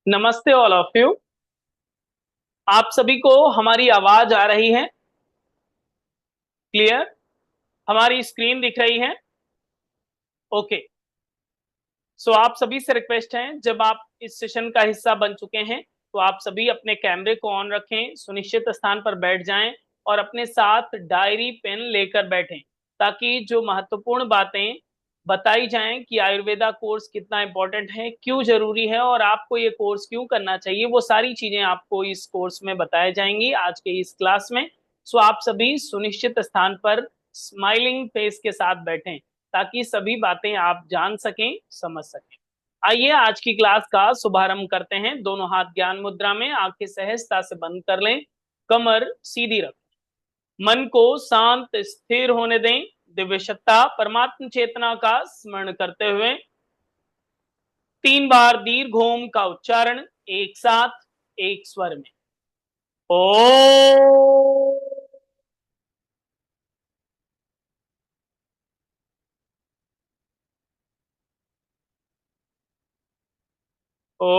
नमस्ते all of you. आप सभी को हमारी आवाज आ रही है? क्लियर? हमारी स्क्रीन दिख रही है? ओके। सो आप सभी से रिक्वेस्ट है, जब आप इस सेशन का हिस्सा बन चुके हैं तो आप सभी अपने कैमरे को ऑन रखें, सुनिश्चित स्थान पर बैठ जाएं और अपने साथ डायरी पेन लेकर बैठें, ताकि जो महत्वपूर्ण बातें बताई जाएं कि आयुर्वेदा कोर्स कितना इंपॉर्टेंट है, क्यों जरूरी है और आपको ये कोर्स क्यों करना चाहिए, वो सारी चीजें आपको इस कोर्स में बताई जाएंगी आज के इस क्लास में। सो आप सभी सुनिश्चित स्थान पर स्माइलिंग फेस के साथ बैठें, ताकि सभी बातें आप जान सकें, समझ सकें। आइए आज की क्लास का शुभारंभ करते हैं। दोनों हाथ ज्ञान मुद्रा में, आंखें सहजता से बंद कर लें, कमर सीधी रखें, मन को शांत स्थिर होने दें। दिव्य सत्ता परमात्म चेतना का स्मरण करते हुए 3 बार दीर्घ ओम का उच्चारण एक साथ, एक स्वर में। ओ ओ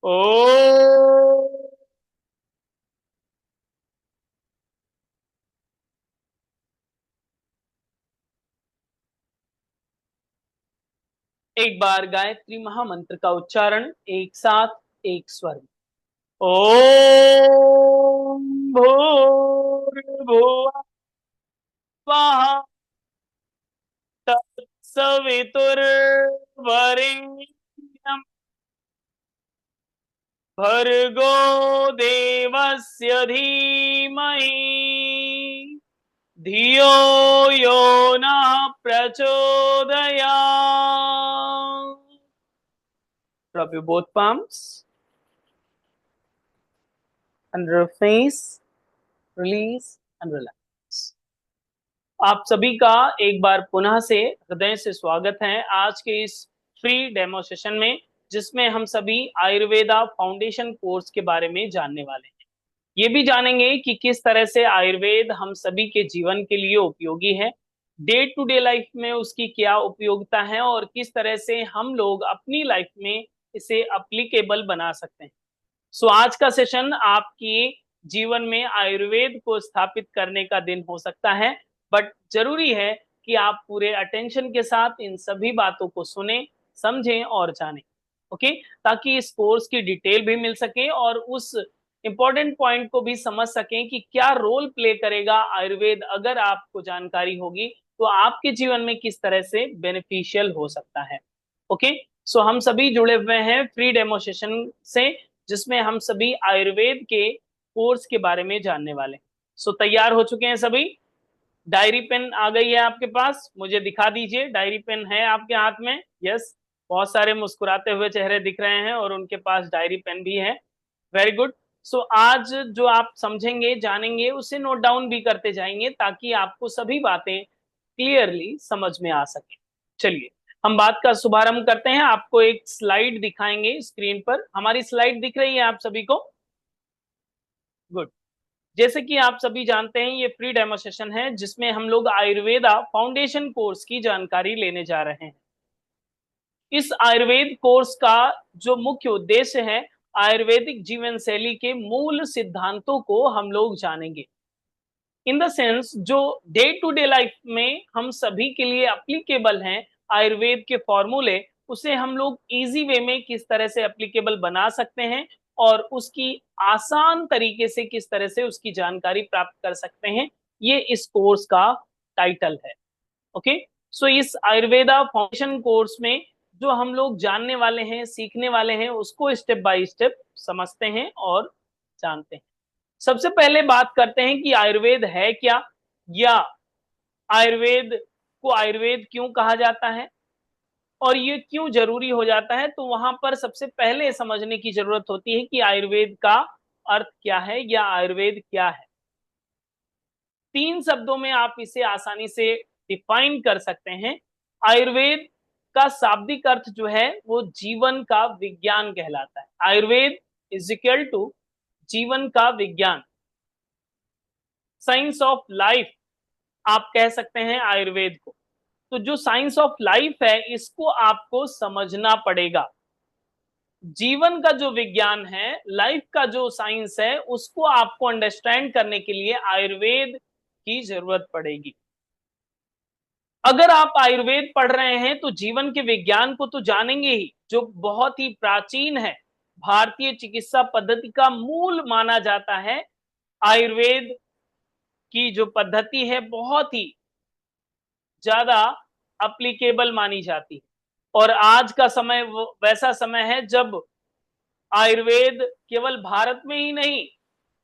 ओ एक बार गायत्री महामंत्र का उच्चारण एक साथ, एक स्वर में। ओम भूर्भुवः स्वः तत्सवितुर्वरेण्यं भर्गो देवस्य धीमहि धियो यो नः प्रचोदयात्। Drop your both palms under your face, release and relax. आप सभी का एक बार पुनः से हृदय से स्वागत है आज के इस फ्री डेमो सेशन में, जिसमें हम सभी आयुर्वेदा फाउंडेशन कोर्स के बारे में जानने वाले हैं। ये भी जानेंगे कि किस तरह से आयुर्वेद हम सभी के जीवन के लिए उपयोगी है, डे टू डे लाइफ में उसकी क्या उपयोगिता है और किस तरह से हम लोग अपनी लाइफ में इसे अप्लीकेबल बना सकते हैं। सो आज का सेशन आपकी जीवन में आयुर्वेद को स्थापित करने का दिन हो सकता है, बट जरूरी है कि आप पूरे अटेंशन के साथ इन सभी बातों को सुने, समझें और जानें। ओके, ताकि इस कोर्स की डिटेल भी मिल सके और उस इंपॉर्टेंट पॉइंट को भी समझ सकें कि क्या रोल प्ले करेगा आयुर्वेद। अगर आपको जानकारी होगी तो आपके जीवन में किस तरह से बेनिफिशियल हो सकता है। ओके, सो हम सभी जुड़े हुए हैं फ्री डेमोस्ट्रेशन से, जिसमें हम सभी आयुर्वेद के कोर्स के बारे में जानने वाले हैं। सो तैयार हो चुके हैं सभी? डायरी पेन आ गई है आपके पास? मुझे दिखा दीजिए, डायरी पेन है आपके हाथ में? यस, बहुत सारे मुस्कुराते हुए चेहरे दिख रहे हैं और उनके पास डायरी पेन भी है। Very good. सो आज जो आप समझेंगे, जानेंगे, उसे नोट डाउन भी करते जाएंगे, ताकि आपको सभी बातें क्लियरली समझ में आ सके। चलिए हम बात का शुभारंभ करते हैं। आपको एक स्लाइड दिखाएंगे स्क्रीन पर। हमारी स्लाइड दिख रही है आप सभी को? गुड। जैसे कि आप सभी जानते हैं, ये फ्री डेमोस्ट्रेशन है जिसमें हम लोग आयुर्वेदा फाउंडेशन कोर्स की जानकारी लेने जा रहे हैं। इस आयुर्वेद कोर्स का जो मुख्य उद्देश्य है, आयुर्वेदिक जीवन शैली के मूल सिद्धांतों को हम लोग जानेंगे। इन द सेंस जो डे टू डे लाइफ में हम सभी के लिए अप्लीकेबल हैं, आयुर्वेद के फॉर्मूले, उसे हम लोग इजी वे में किस तरह से अप्लीकेबल बना सकते हैं और उसकी आसान तरीके से किस तरह से उसकी जानकारी प्राप्त कर सकते हैं, ये इस कोर्स का टाइटल है। ओके, सो इस आयुर्वेदा फाउंडेशन कोर्स में जो हम लोग जानने वाले हैं, सीखने वाले हैं, उसको स्टेप बाय स्टेप समझते हैं और जानते हैं। सबसे पहले बात करते हैं कि आयुर्वेद है क्या, या आयुर्वेद को आयुर्वेद क्यों कहा जाता है और ये क्यों जरूरी हो जाता है। तो वहां पर सबसे पहले समझने की जरूरत होती है कि आयुर्वेद का अर्थ क्या है या आयुर्वेद क्या है। 3 शब्दों में आप इसे आसानी से डिफाइन कर सकते हैं। आयुर्वेद का शाब्दिक अर्थ जो है वो जीवन का विज्ञान कहलाता है। आयुर्वेद इज इक्वल टू जीवन का विज्ञान। साइंस ऑफ लाइफ आप कह सकते हैं आयुर्वेद को। तो जो साइंस ऑफ लाइफ है, इसको आपको समझना पड़ेगा। जीवन का जो विज्ञान है, लाइफ का जो साइंस है, उसको आपको अंडरस्टैंड करने के लिए आयुर्वेद की जरूरत पड़ेगी। अगर आप आयुर्वेद पढ़ रहे हैं तो जीवन के विज्ञान को तो जानेंगे ही, जो बहुत ही प्राचीन है, भारतीय चिकित्सा पद्धति का मूल माना जाता है। आयुर्वेद की जो पद्धति है बहुत ही ज्यादा अप्लीकेबल मानी जाती है। और आज का समय वो वैसा समय है जब आयुर्वेद केवल भारत में ही नहीं,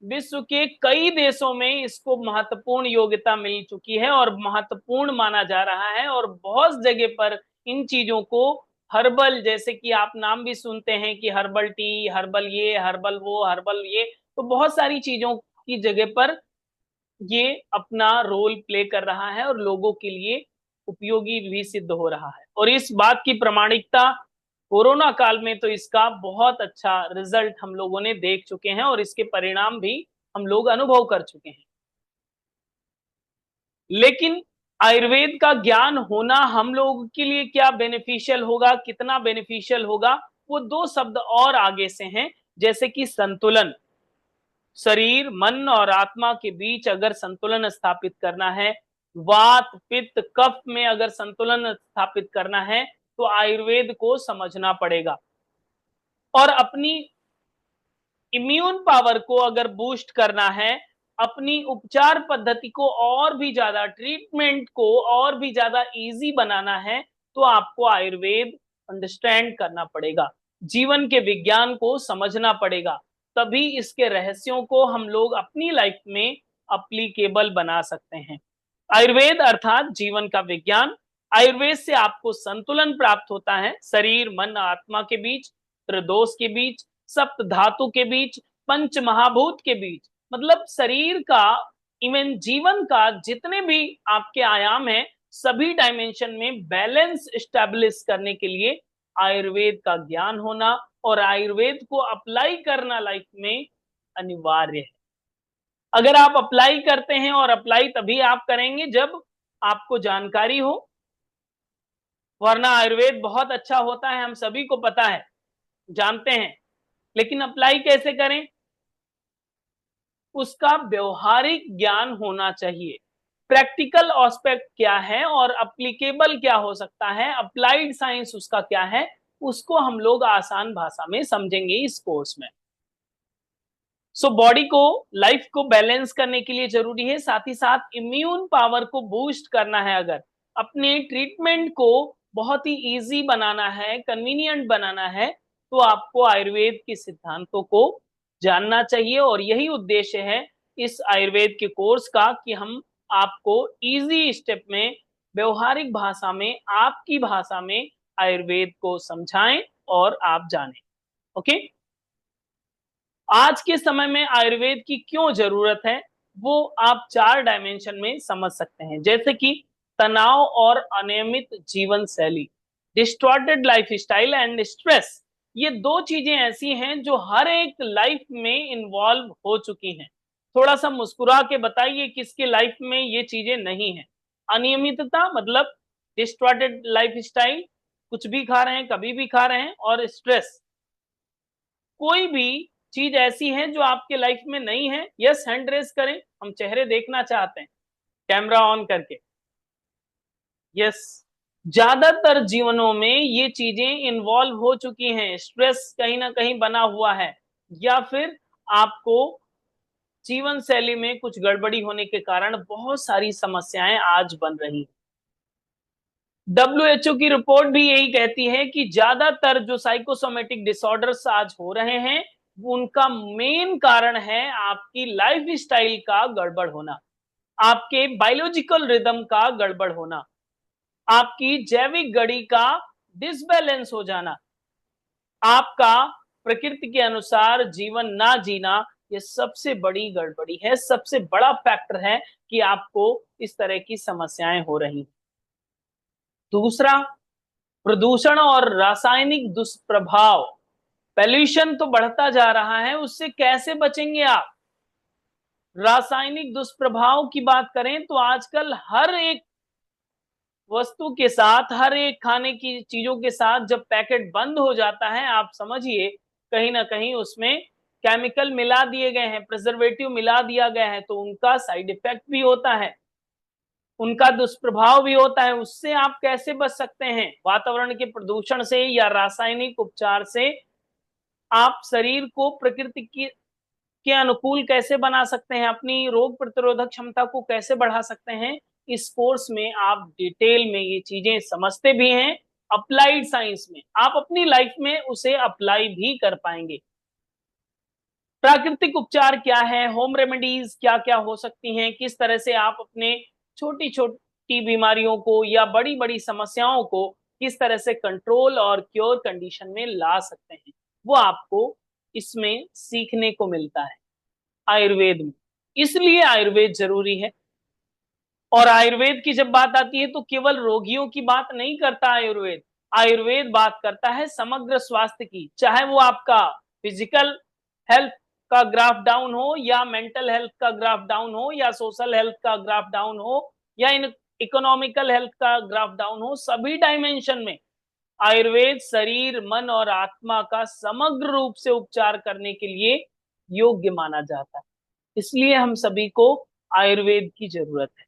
विश्व के कई देशों में इसको महत्वपूर्ण योग्यता मिल चुकी है और महत्वपूर्ण माना जा रहा है। और बहुत जगह पर इन चीजों को हर्बल, जैसे कि आप नाम भी सुनते हैं कि हर्बल टी, हर्बल ये, हर्बल वो, हर्बल ये, तो बहुत सारी चीजों की जगह पर ये अपना रोल प्ले कर रहा है और लोगों के लिए उपयोगी भी सिद्ध हो रहा है। और इस बात की प्रामाणिकता कोरोना काल में तो इसका बहुत अच्छा रिजल्ट हम लोगों ने देख चुके हैं और इसके परिणाम भी हम लोग अनुभव कर चुके हैं। लेकिन आयुर्वेद का ज्ञान होना हम लोगों के लिए क्या बेनिफिशियल होगा, कितना बेनिफिशियल होगा, वो दो शब्द और आगे से हैं, जैसे कि संतुलन। शरीर, मन और आत्मा के बीच अगर संतुलन स्थापित करना है, वात, पित्त, कफ में अगर संतुलन स्थापित करना है, तो आयुर्वेद को समझना पड़ेगा। और अपनी इम्यून पावर को अगर बूस्ट करना है, अपनी उपचार पद्धति को और भी ज्यादा, ट्रीटमेंट को और भी ज्यादा इजी बनाना है, तो आपको आयुर्वेद अंडरस्टैंड करना पड़ेगा, जीवन के विज्ञान को समझना पड़ेगा। तभी इसके रहस्यों को हम लोग अपनी लाइफ में अप्लीकेबल बना सकते हैं। आयुर्वेद अर्थात जीवन का विज्ञान। आयुर्वेद से आपको संतुलन प्राप्त होता है, शरीर, मन, आत्मा के बीच, त्रिदोष के बीच, सप्त धातु के बीच, पंच महाभूत के बीच, मतलब शरीर का, इवन जीवन का जितने भी आपके आयाम हैं, सभी डायमेंशन में बैलेंस स्टैब्लिश करने के लिए आयुर्वेद का ज्ञान होना और आयुर्वेद को अप्लाई करना लाइफ में अनिवार्य है। अगर आप अप्लाई करते हैं, और अप्लाई तभी आप करेंगे जब आपको जानकारी हो, वरना आयुर्वेद बहुत अच्छा होता है, हम सभी को पता है, जानते हैं, लेकिन अप्लाई कैसे करें, उसका व्यवहारिक ज्ञान होना चाहिए। प्रैक्टिकल एस्पेक्ट क्या है और एप्लीकेबल क्या हो सकता है, अप्लाइड साइंस उसका क्या है, उसको हम लोग आसान भाषा में समझेंगे इस कोर्स में। सो बॉडी को, लाइफ को बैलेंस करने के लिए जरूरी है, साथ ही साथ इम्यून पावर को बूस्ट करना है। अगर अपने ट्रीटमेंट को बहुत ही इजी बनाना है, कन्वीनियंट बनाना है, तो आपको आयुर्वेद के सिद्धांतों को जानना चाहिए। और यही उद्देश्य है इस आयुर्वेद के कोर्स का, कि हम आपको इजी स्टेप में, व्यवहारिक भाषा में, आपकी भाषा में आयुर्वेद को समझाएं और आप जानें। ओके, आज के समय में आयुर्वेद की क्यों जरूरत है, वो आप 4 डायमेंशन में समझ सकते हैं, जैसे कि तनाव और अनियमित जीवन शैली, डिस्टॉर्टेड लाइफस्टाइल एंड स्ट्रेस। ये दो चीजें ऐसी हैं जो हर एक लाइफ में इन्वॉल्व हो चुकी हैं। थोड़ा सा मुस्कुरा के बताइए किसके लाइफ में ये चीजें नहीं है। अनियमितता मतलब डिस्टॉर्टेड लाइफस्टाइल, कुछ भी खा रहे हैं, कभी भी खा रहे हैं, और स्ट्रेस, कोई भी चीज ऐसी है जो आपके लाइफ में नहीं है। यस, हैंड रेस करें, हम चेहरे देखना चाहते हैं कैमरा ऑन करके। यस, ज्यादातर जीवनों में ये चीजें इन्वॉल्व हो चुकी हैं, स्ट्रेस कहीं ना कहीं बना हुआ है, या फिर आपको जीवन शैली में कुछ गड़बड़ी होने के कारण बहुत सारी समस्याएं आज बन रही हैं। WHO की रिपोर्ट भी यही कहती है कि ज्यादातर जो साइकोसोमेटिक डिसऑर्डर्स आज हो रहे हैं, उनका मेन कारण है आपकी लाइफ स्टाइल का गड़बड़ होना, आपके बायोलॉजिकल रिदम का गड़बड़ होना, आपकी जैविक घड़ी का डिसबैलेंस हो जाना, आपका प्रकृति के अनुसार जीवन ना जीना। ये सबसे बड़ी गड़बड़ी है, सबसे बड़ा फैक्टर है कि आपको इस तरह की समस्याएं हो रही। दूसरा, प्रदूषण और रासायनिक दुष्प्रभाव, पॉल्यूशन तो बढ़ता जा रहा है, उससे कैसे बचेंगे आप? रासायनिक दुष्प्रभाव की बात करें तो आजकल हर एक वस्तु के साथ, हर एक खाने की चीजों के साथ जब पैकेट बंद हो जाता है, आप समझिए कहीं ना कहीं उसमें केमिकल मिला दिए गए हैं, प्रिजर्वेटिव मिला दिया गया है, तो उनका साइड इफेक्ट भी होता है, उनका दुष्प्रभाव भी होता है। उससे आप कैसे बच सकते हैं? वातावरण के प्रदूषण से या रासायनिक उपचार से आप शरीर को प्रकृति की के अनुकूल कैसे बना सकते हैं, अपनी रोग प्रतिरोधक क्षमता को कैसे बढ़ा सकते हैं, इस कोर्स में आप डिटेल में ये चीजें समझते भी हैं। अप्लाइड साइंस में आप अपनी लाइफ में उसे अप्लाई भी कर पाएंगे। प्राकृतिक उपचार क्या है, होम रेमेडीज क्या क्या हो सकती हैं, किस तरह से आप अपने छोटी छोटी बीमारियों को या बड़ी बड़ी समस्याओं को किस तरह से कंट्रोल और क्योर कंडीशन में ला सकते हैं, वो आपको इसमें सीखने को मिलता है आयुर्वेद में। इसलिए आयुर्वेद जरूरी है। और आयुर्वेद की जब बात आती है तो केवल रोगियों की बात नहीं करता आयुर्वेद। आयुर्वेद बात करता है समग्र स्वास्थ्य की, चाहे वो आपका फिजिकल हेल्थ का ग्राफ डाउन हो या मेंटल हेल्थ का ग्राफ डाउन हो या सोशल हेल्थ का ग्राफ डाउन हो या इन इकोनॉमिकल हेल्थ का ग्राफ डाउन हो, सभी डायमेंशन में आयुर्वेद शरीर, मन और आत्मा का समग्र रूप से उपचार करने के लिए योग्य माना जाता है। इसलिए हम सभी को आयुर्वेद की जरूरत है।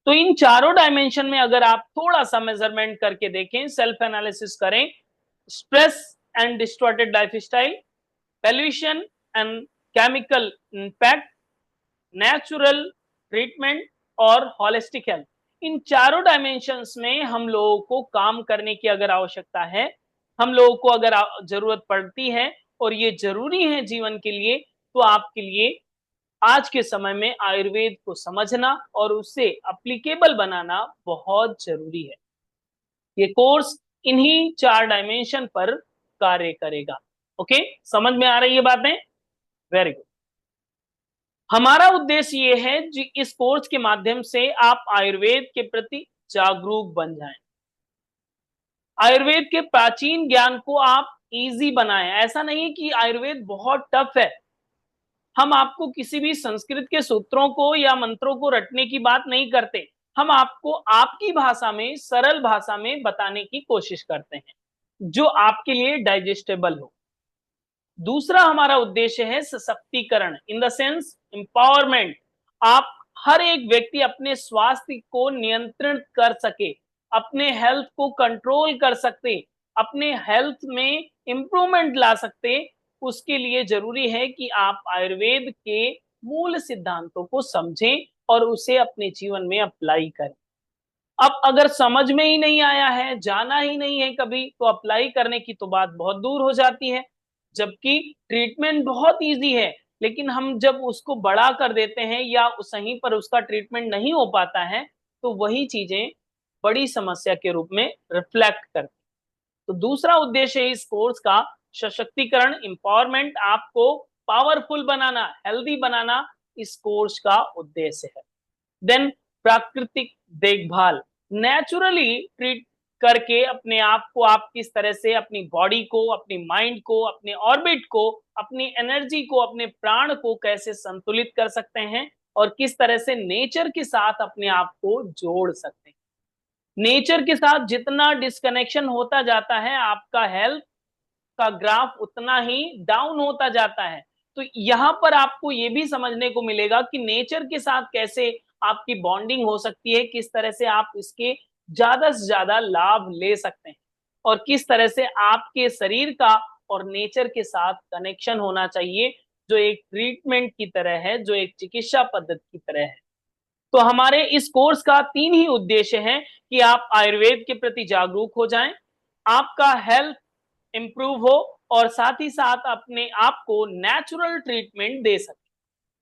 तो इन चारों डायमेंशन में अगर आप थोड़ा सा मेजरमेंट करके देखें, सेल्फ एनालिसिस करें, stress and distorted lifestyle, pollution and chemical impact, natural treatment और होलिस्टिक हेल्थ, इन चारों डायमेंशंस में हम लोगों को काम करने की अगर आवश्यकता है, हम लोगों को अगर जरूरत पड़ती है और ये जरूरी है जीवन के लिए, तो आपके लिए आज के समय में आयुर्वेद को समझना और उसे एप्लीकेबल बनाना बहुत जरूरी है। ये कोर्स इन्हीं चार डायमेंशन पर कार्य करेगा। ओके, समझ में आ रही है बातें? Very good. हमारा उद्देश्य ये है कि इस कोर्स के माध्यम से आप आयुर्वेद के प्रति जागरूक बन जाएं, आयुर्वेद के प्राचीन ज्ञान को आप इजी बनाएं। ऐसा नहीं कि आयुर्वेद बहुत टफ है, हम आपको किसी भी संस्कृत के सूत्रों को या मंत्रों को रटने की बात नहीं करते, हम आपको आपकी भाषा में, सरल भाषा में बताने की कोशिश करते हैं जो आपके लिए डाइजेस्टेबल हो। दूसरा हमारा उद्देश्य है सशक्तिकरण, इन द सेंस एम्पावरमेंट। आप हर एक व्यक्ति अपने स्वास्थ्य को नियंत्रण कर सके, अपने हेल्थ को कंट्रोल कर सकते, अपने हेल्थ में इंप्रूवमेंट ला सकते। उसके लिए जरूरी है कि आप आयुर्वेद के मूल सिद्धांतों को समझें और उसे अपने जीवन में अप्लाई करें। अब अगर समझ में ही नहीं आया है, जाना ही नहीं है कभी, तो अप्लाई करने की तो बात बहुत दूर हो जाती है। जबकि ट्रीटमेंट बहुत इजी है, लेकिन हम जब उसको बड़ा कर देते हैं या सही पर उसका ट्रीटमेंट नहीं हो पाता है, तो वही चीजें बड़ी समस्या के रूप में रिफ्लेक्ट करती। तो दूसरा उद्देश्य है इस कोर्स का सशक्तिकरण, एम्पावरमेंट, आपको पावरफुल बनाना, हेल्दी बनाना, इस कोर्स का उद्देश्य है। देन प्राकृतिक देखभाल, नेचुरली ट्रीट करके अपने आप को आप किस तरह से अपनी बॉडी को, अपनी माइंड को, अपने ऑर्बिट को, अपनी एनर्जी को, अपने प्राण को कैसे संतुलित कर सकते हैं और किस तरह से नेचर के साथ अपने आप को जोड़ सकते हैं। नेचर के साथ जितना डिस्कनेक्शन होता जाता है, आपका हेल्थ का ग्राफ उतना ही डाउन होता जाता है। तो यहां पर आपको यह भी समझने को मिलेगा कि नेचर के साथ कैसे आपकी बॉन्डिंग हो सकती है, किस तरह से आप इसके ज्यादा से ज्यादा लाभ ले सकते हैं और किस तरह से आपके शरीर का और नेचर के साथ कनेक्शन होना चाहिए, जो एक ट्रीटमेंट की तरह है, जो एक चिकित्सा पद्धति की तरह है। तो हमारे इस कोर्स का 3 ही उद्देश्य है कि आप आयुर्वेद के प्रति जागरूक हो जाएं, आपका हेल्थ इंप्रूव हो और साथ ही साथ अपने आप को नेचुरल ट्रीटमेंट दे सके।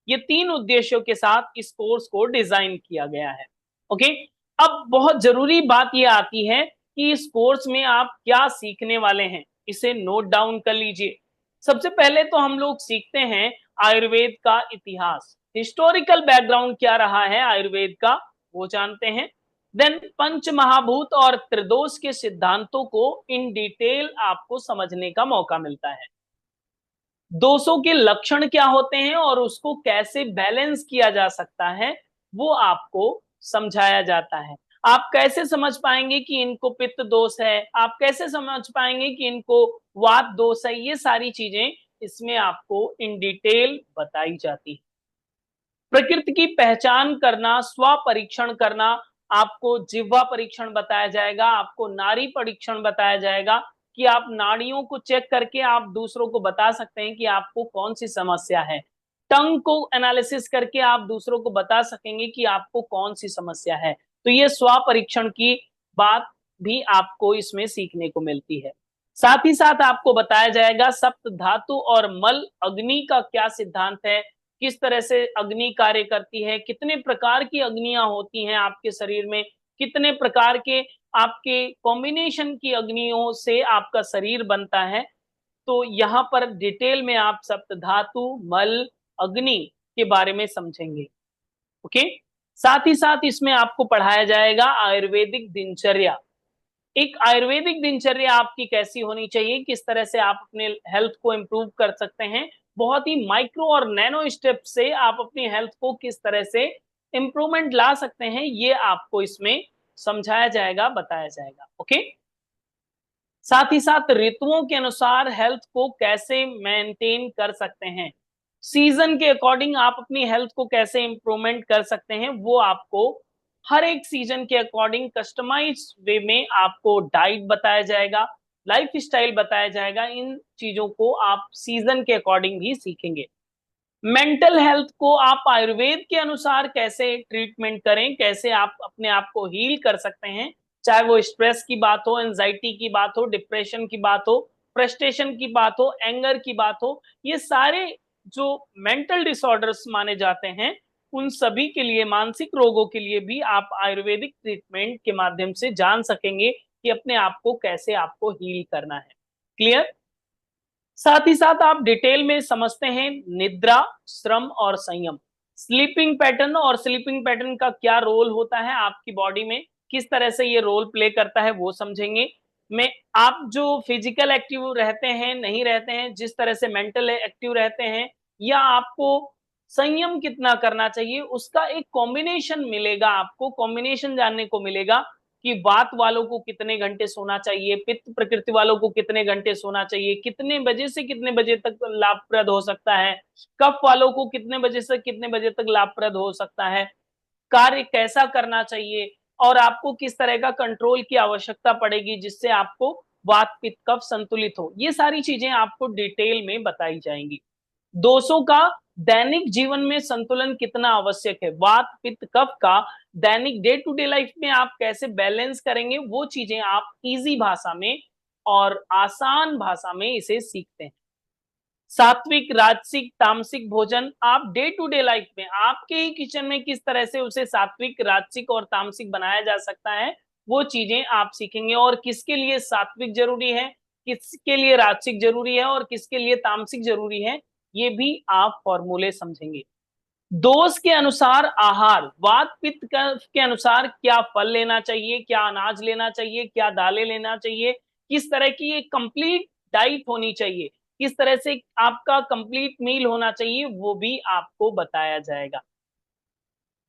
ये 3 उद्देश्यों के साथ इस कोर्स को डिजाइन किया गया है। ओके, अब बहुत जरूरी बात यह आती है कि इस कोर्स में आप क्या सीखने वाले हैं, इसे नोट डाउन कर लीजिए। सबसे पहले तो हम लोग सीखते हैं आयुर्वेद का इतिहास, हिस्टोरिकल बैकग्राउंड क्या रहा है आयुर्वेद का, वो जानते हैं। देन पंच महाभूत और त्रिदोष के सिद्धांतों को इन डिटेल आपको समझने का मौका मिलता है। दोषों के लक्षण क्या होते हैं और उसको कैसे बैलेंस किया जा सकता है, वो आपको समझाया जाता है। आप कैसे समझ पाएंगे कि इनको पित्त दोष है, आप कैसे समझ पाएंगे कि इनको वात दोष है, ये सारी चीजें इसमें आपको इन डिटेल बताई जाती है। प्रकृति की पहचान करना, स्व परीक्षण करना, आपको जिह्वा परीक्षण बताया जाएगा, आपको नाड़ी परीक्षण बताया जाएगा कि आप नाड़ियों को चेक करके आप दूसरों को बता सकते हैं कि आपको कौन सी समस्या है। टंग को एनालिसिस करके आप दूसरों को बता सकेंगे कि आपको कौन सी समस्या है। तो ये स्व परीक्षण की बात भी आपको इसमें सीखने को मिलती है। साथ ही साथ आपको बताया जाएगा सप्त धातु और मल अग्नि का क्या सिद्धांत है, किस तरह से अग्नि कार्य करती है, कितने प्रकार की अग्नियां होती हैं आपके शरीर में, कितने प्रकार के आपके कॉम्बिनेशन की अग्नियों से आपका शरीर बनता है। तो यहाँ पर डिटेल में आप सप्त धातु, मल, अग्नि के बारे में समझेंगे। ओके। साथ ही साथ इसमें आपको पढ़ाया जाएगा आयुर्वेदिक दिनचर्या। एक आयुर्वेदिक दिनचर्या आपकी कैसी होनी चाहिए, किस तरह से आप अपने हेल्थ को इंप्रूव कर सकते हैं, बहुत ही माइक्रो और नैनो स्टेप से आप अपनी हेल्थ को किस तरह से इंप्रूवमेंट ला सकते हैं, ये आपको इसमें समझाया जाएगा, बताया जाएगा। ओके। साथ ही साथ ऋतुओं के अनुसार हेल्थ को कैसे मेंटेन कर सकते हैं, सीजन के अकॉर्डिंग आप अपनी हेल्थ को कैसे इंप्रूवमेंट कर सकते हैं, वो आपको हर एक सीजन के अकॉर्डिंग कस्टमाइज वे में आपको डाइट बताया जाएगा, लाइफ स्टाइल बताया जाएगा। इन चीजों को आप सीजन के अकॉर्डिंग ही सीखेंगे। मेंटल हेल्थ को आप आयुर्वेद के अनुसार कैसे ट्रीटमेंट करें, कैसे आप अपने आप को हील कर सकते हैं, चाहे वो स्ट्रेस की बात हो, एंजाइटी की बात हो, डिप्रेशन की बात हो, फ्रस्ट्रेशन की बात हो, एंगर की बात हो, ये सारे जो मेंटल डिसऑर्डर्स माने जाते हैं, उन सभी के लिए, मानसिक रोगों के लिए भी आप आयुर्वेदिक ट्रीटमेंट के माध्यम से जान सकेंगे कि अपने आप को कैसे आपको हील करना है। क्लियर। साथ ही साथ आप डिटेल में समझते हैं निद्रा, श्रम और संयम, स्लीपिंग पैटर्न और स्लीपिंग पैटर्न का क्या रोल होता है आपकी बॉडी में, किस तरह से ये रोल प्ले करता है वो समझेंगे। में आप जो फिजिकल एक्टिव रहते हैं, नहीं रहते हैं, जिस तरह से मेंटल एक्टिव रहते हैं, या आपको संयम कितना करना चाहिए, उसका एक कॉम्बिनेशन मिलेगा, आपको कॉम्बिनेशन जानने को मिलेगा कि वात वालों को कितने घंटे सोना चाहिए, पित्त प्रकृति वालों को कितने घंटे सोना चाहिए, कितने बजे से कितने बजे तक लाभप्रद हो सकता है, कफ वालों को कितने बजे से कितने बजे तक लाभप्रद हो सकता है, कार्य कैसा करना चाहिए, और आपको किस तरह का कंट्रोल की आवश्यकता पड़ेगी जिससे आपको वात पित्त कफ संतुलित हो। ये सारी चीजें आपको डिटेल में बताई जाएंगी। दोषों का दैनिक जीवन में संतुलन कितना आवश्यक है, वात पित्त कफ का दैनिक डे टू डे लाइफ में आप कैसे बैलेंस करेंगे, वो चीजें आप इजी भाषा में और आसान भाषा में इसे सीखते हैं। सात्विक, राजसिक, तामसिक भोजन आप डे टू डे लाइफ में आपके ही किचन में किस तरह से उसे सात्विक, राजसिक और तामसिक बनाया जा सकता है, वो चीजें आप सीखेंगे। और किसके लिए सात्विक जरूरी है, किसके लिए राजसिक जरूरी है और किसके लिए तामसिक जरूरी है, ये भी आप फॉर्मूले समझेंगे। दोष के अनुसार आहार, वात पित्त के अनुसार क्या फल लेना चाहिए, क्या अनाज लेना चाहिए, क्या दालें लेना चाहिए, किस तरह की एक कंप्लीट डाइट होनी चाहिए, किस तरह से आपका कंप्लीट मील होना चाहिए, वो भी आपको बताया जाएगा।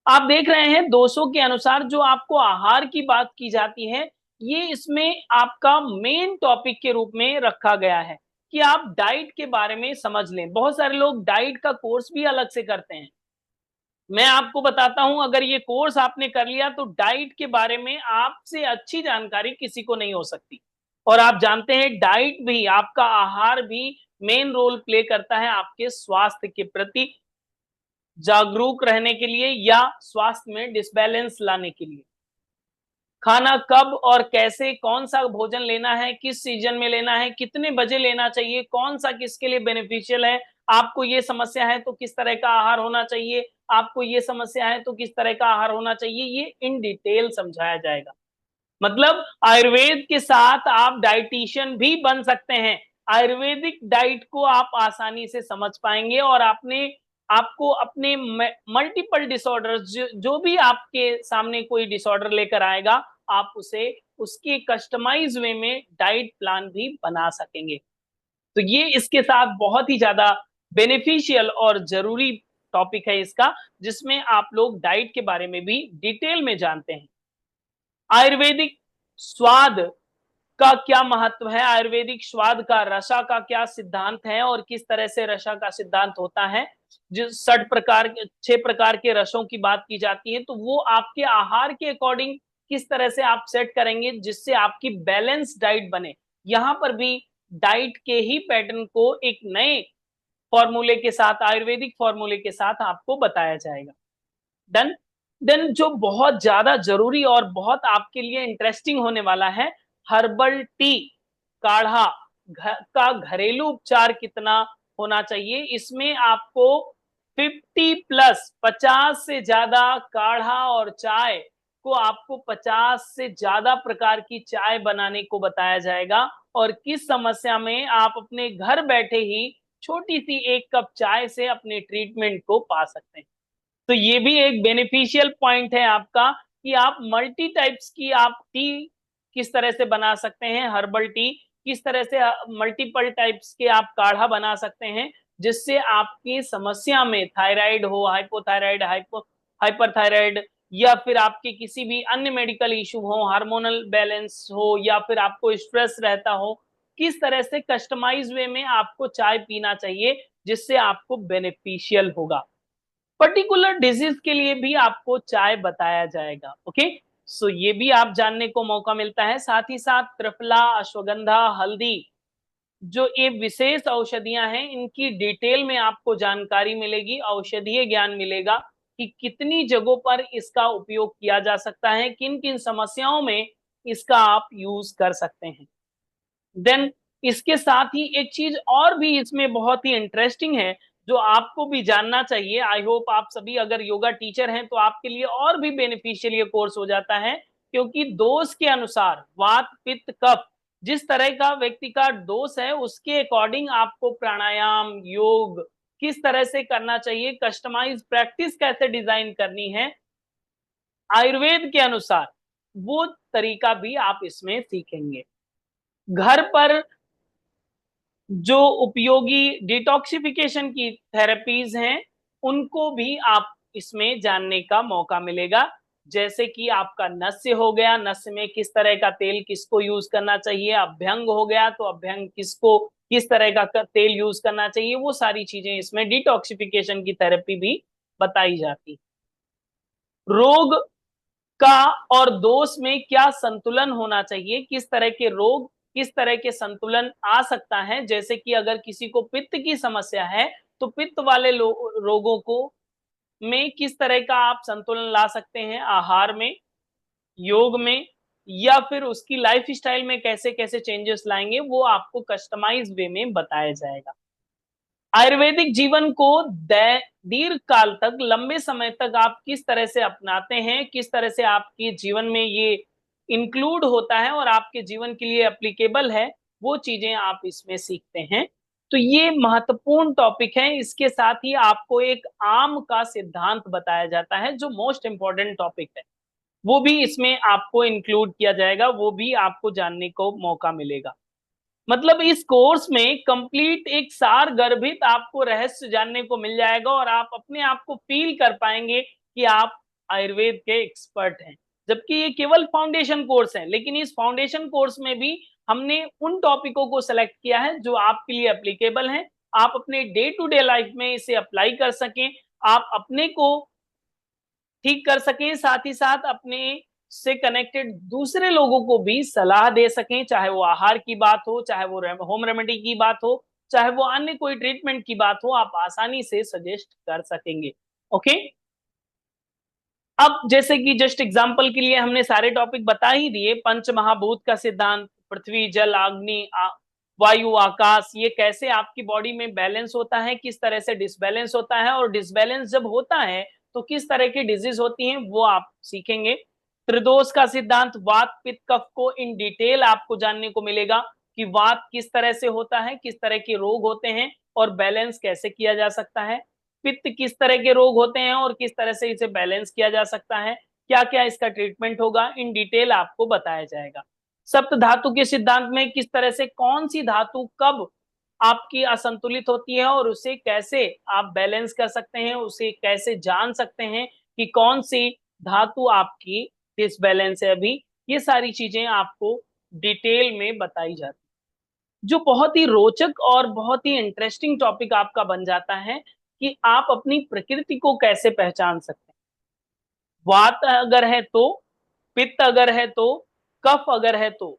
आप देख रहे हैं दोषों के अनुसार जो आपको आहार की बात की जाती है, ये इसमें आपका मेन टॉपिक के रूप में रखा गया है कि आप डाइट के बारे में समझ लें। बहुत सारे लोग डाइट का कोर्स भी अलग से करते हैं। मैं आपको बताता हूं, अगर ये कोर्स आपने कर लिया तो डाइट के बारे में आपसे अच्छी जानकारी किसी को नहीं हो सकती। और आप जानते हैं डाइट भी, आपका आहार भी मेन रोल प्ले करता है आपके स्वास्थ्य के प्रति जागरूक रहने के लिए या स्वास्थ्य में डिसबैलेंस लाने के लिए। खाना कब और कैसे, कौन सा भोजन लेना है, किस सीजन में लेना है, कितने बजे लेना चाहिए, कौन सा किसके लिए बेनिफिशियल है, आपको ये समस्या है तो किस तरह का आहार होना चाहिए, आपको ये समस्या है तो किस तरह का आहार होना चाहिए, ये इन डिटेल समझाया जाएगा। मतलब आयुर्वेद के साथ आप डाइटिशियन भी बन सकते हैं। आयुर्वेदिक डाइट को आप आसानी से समझ पाएंगे और आपको अपने मल्टीपल डिसऑर्डर जो भी आपके सामने कोई डिसऑर्डर लेकर आएगा, आप उसे उसके कस्टमाइज वे में डाइट प्लान भी बना सकेंगे। तो ये इसके साथ बहुत ही ज्यादा बेनिफिशियल और जरूरी टॉपिक है इसका, जिसमें आप लोग डाइट के बारे में भी डिटेल में जानते हैं। आयुर्वेदिक स्वाद का क्या महत्व है, आयुर्वेदिक स्वाद का, रसा का क्या सिद्धांत है और किस तरह से रसा का सिद्धांत होता है। जो 6 प्रकार के रसों की बात की जाती है, तो वो आपके आहार के अकॉर्डिंग किस तरह से आप सेट करेंगे जिससे आपकी बैलेंस डाइट बने। यहां पर भी डाइट के ही पैटर्न को एक नए फॉर्मूले के साथ, आयुर्वेदिक फॉर्मूले के साथ आपको बताया जाएगा। डन। देन जो बहुत ज्यादा जरूरी और बहुत आपके लिए इंटरेस्टिंग होने वाला है, हर्बल टी, काढ़ा का घरेलू उपचार कितना होना चाहिए। इसमें आपको 50 से ज्यादा काढ़ा और चाय को, आपको 50 से ज्यादा प्रकार की चाय बनाने को बताया जाएगा, और किस समस्या में आप अपने घर बैठे ही छोटी सी 1 कप चाय से अपने ट्रीटमेंट को पा सकते हैं। तो ये भी एक बेनिफिशियल पॉइंट है आपका कि आप मल्टी टाइप्स की आप टी किस तरह से बना सकते हैं, हर्बल टी किस तरह से, मल्टीपल टाइप्स के आप काढ़ा बना सकते हैं, जिससे आपकी समस्या में थायराइड हो, हाइपोथायराइड, हाइपरथायराइड, या फिर आपके किसी भी अन्य मेडिकल इशू हो, हार्मोनल बैलेंस हो, या फिर आपको स्ट्रेस रहता हो, किस तरह से कस्टमाइज वे में आपको चाय पीना चाहिए जिससे आपको बेनिफिशियल होगा। पर्टिकुलर डिजीज के लिए भी आपको चाय बताया जाएगा। ओके, सो ये भी आप जानने को मौका मिलता है। साथ ही साथ त्रिफला, अश्वगंधा, हल्दी, जो ये विशेष औषधियां हैं, इनकी डिटेल में आपको जानकारी मिलेगी, औषधीय ज्ञान मिलेगा कि कितनी जगहों पर इसका उपयोग किया जा सकता है, किन किन समस्याओं में इसका आप यूज कर सकते हैं। देन इसके साथ ही एक चीज और भी इसमें बहुत ही इंटरेस्टिंग है, जो आपको भी जानना चाहिए। आई होप आप सभी अगर योगा टीचर हैं तो आपके लिए और भी बेनिफिशियल ये कोर्स हो जाता है, क्योंकि दोष के अनुसार वात, पित्त, कफ, जिस तरह का व्यक्ति का दोष है उसके अकॉर्डिंग आपको प्राणायाम, योग किस तरह से करना चाहिए, कस्टमाइज प्रैक्टिस कैसे डिजाइन करनी है आयुर्वेद के अनुसार, वो तरीका भी आप इसमें सीखेंगे। घर पर जो उपयोगी डिटॉक्सिफिकेशन की थेरेपीज हैं, उनको भी आप इसमें जानने का मौका मिलेगा। जैसे कि आपका नस्य हो गया, नस्य में किस तरह का तेल किसको यूज करना चाहिए, अभ्यंग हो गया तो अभ्यंग किसको किस तरह का तेल यूज करना चाहिए, वो सारी चीजें इसमें डिटॉक्सिफिकेशन की थेरेपी भी बताई जाती। रोग का और दोष में क्या संतुलन होना चाहिए, किस तरह के रोग, किस तरह के संतुलन आ सकता है। जैसे कि अगर किसी को पित्त की समस्या है तो पित्त वाले रोगों को में किस तरह का आप संतुलन ला सकते हैं, आहार में, योग में, या फिर उसकी लाइफ स्टाइल में कैसे कैसे चेंजेस लाएंगे, वो आपको कस्टमाइज वे में बताया जाएगा। आयुर्वेदिक जीवन को दीर्घ काल तक, लंबे समय तक आप किस तरह से अपनाते हैं, किस तरह से आपके जीवन में ये इंक्लूड होता है और आपके जीवन के लिए एप्लीकेबल है, वो चीजें आप इसमें सीखते हैं। तो ये महत्वपूर्ण टॉपिक है। इसके साथ ही आपको एक आम का सिद्धांत बताया जाता है जो मोस्ट इंपॉर्टेंट टॉपिक है, वो भी इसमें आपको इंक्लूड किया जाएगा, वो भी आपको जानने को मौका मिलेगा। मतलब इस कोर्स में कंप्लीट एक सार गर्भित आपको रहस्य जानने को मिल जाएगा और आप अपने आप को फील कर पाएंगे कि आप आयुर्वेद के एक्सपर्ट हैं। जबकि ये केवल फाउंडेशन कोर्स है, लेकिन इस फाउंडेशन कोर्स में भी हमने उन टॉपिकों को सेलेक्ट किया है जो आपके लिए एप्लीकेबल हैं, आप अपने डे टू डे लाइफ में इसे अप्लाई कर सकें, आप अपने को ठीक कर सकें, साथ ही साथ अपने से कनेक्टेड दूसरे लोगों को भी सलाह दे सकें, चाहे वो आहार की बात हो, चाहे वो होम रेमेडी की बात हो, चाहे वो अन्य कोई ट्रीटमेंट की बात हो, आप आसानी से सजेस्ट कर सकेंगे। ओके, अब जैसे कि जस्ट एग्जांपल के लिए हमने सारे टॉपिक बता ही दिए, पंच महाभूत का सिद्धांत, पृथ्वी, जल, अग्नि, वायु, आकाश, ये कैसे आपकी बॉडी में बैलेंस होता है, किस तरह से डिसबैलेंस होता है, और डिसबैलेंस जब होता है तो किस तरह की डिजीज होती हैं, वो आप सीखेंगे। त्रिदोष का सिद्धांत, वात, पित्त, कफ को इन डिटेल आपको जानने को मिलेगा कि वात किस तरह से होता है, किस तरह के रोग होते हैं और बैलेंस कैसे किया जा सकता है, पित्त किस तरह के रोग होते हैं और किस तरह से इसे बैलेंस किया जा सकता है, क्या क्या इसका ट्रीटमेंट होगा, इन डिटेल आपको बताया जाएगा। सप्त धातु के सिद्धांत में किस तरह से कौन सी धातु कब आपकी असंतुलित होती है और उसे कैसे आप बैलेंस कर सकते हैं, उसे कैसे जान सकते हैं कि कौन सी धातु आपकी डिसबैलेंस है अभी, ये सारी चीजें आपको डिटेल में बताई जाती है। जो बहुत ही रोचक और बहुत ही इंटरेस्टिंग टॉपिक आपका बन जाता है कि आप अपनी प्रकृति को कैसे पहचान सकते हैं। वात अगर है तो, पित्त अगर है तो, कफ अगर है तो,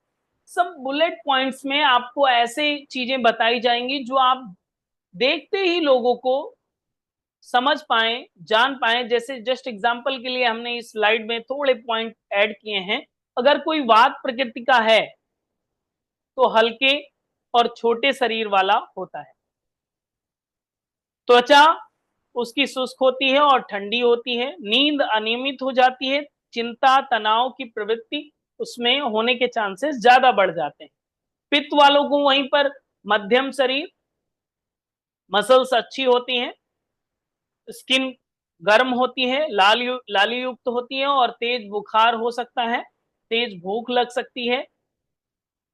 सब बुलेट पॉइंट्स में आपको ऐसे चीजें बताई जाएंगी जो आप देखते ही लोगों को समझ पाए, जान पाए। जैसे जस्ट एग्जांपल के लिए हमने इस स्लाइड में थोड़े पॉइंट ऐड किए हैं। अगर कोई वात प्रकृति का है तो हल्के और छोटे शरीर वाला होता है। त्वचा उसकी शुष्क होती है और ठंडी होती है। नींद अनियमित हो जाती है। चिंता तनाव की प्रवृत्ति उसमें होने के चांसेस ज्यादा बढ़ जाते हैं। पित्त वालों को वहीं पर मध्यम शरीर, मसल्स अच्छी होती हैं, स्किन गर्म होती है, लाली युक्त होती है और तेज बुखार हो सकता है, तेज भूख लग सकती है,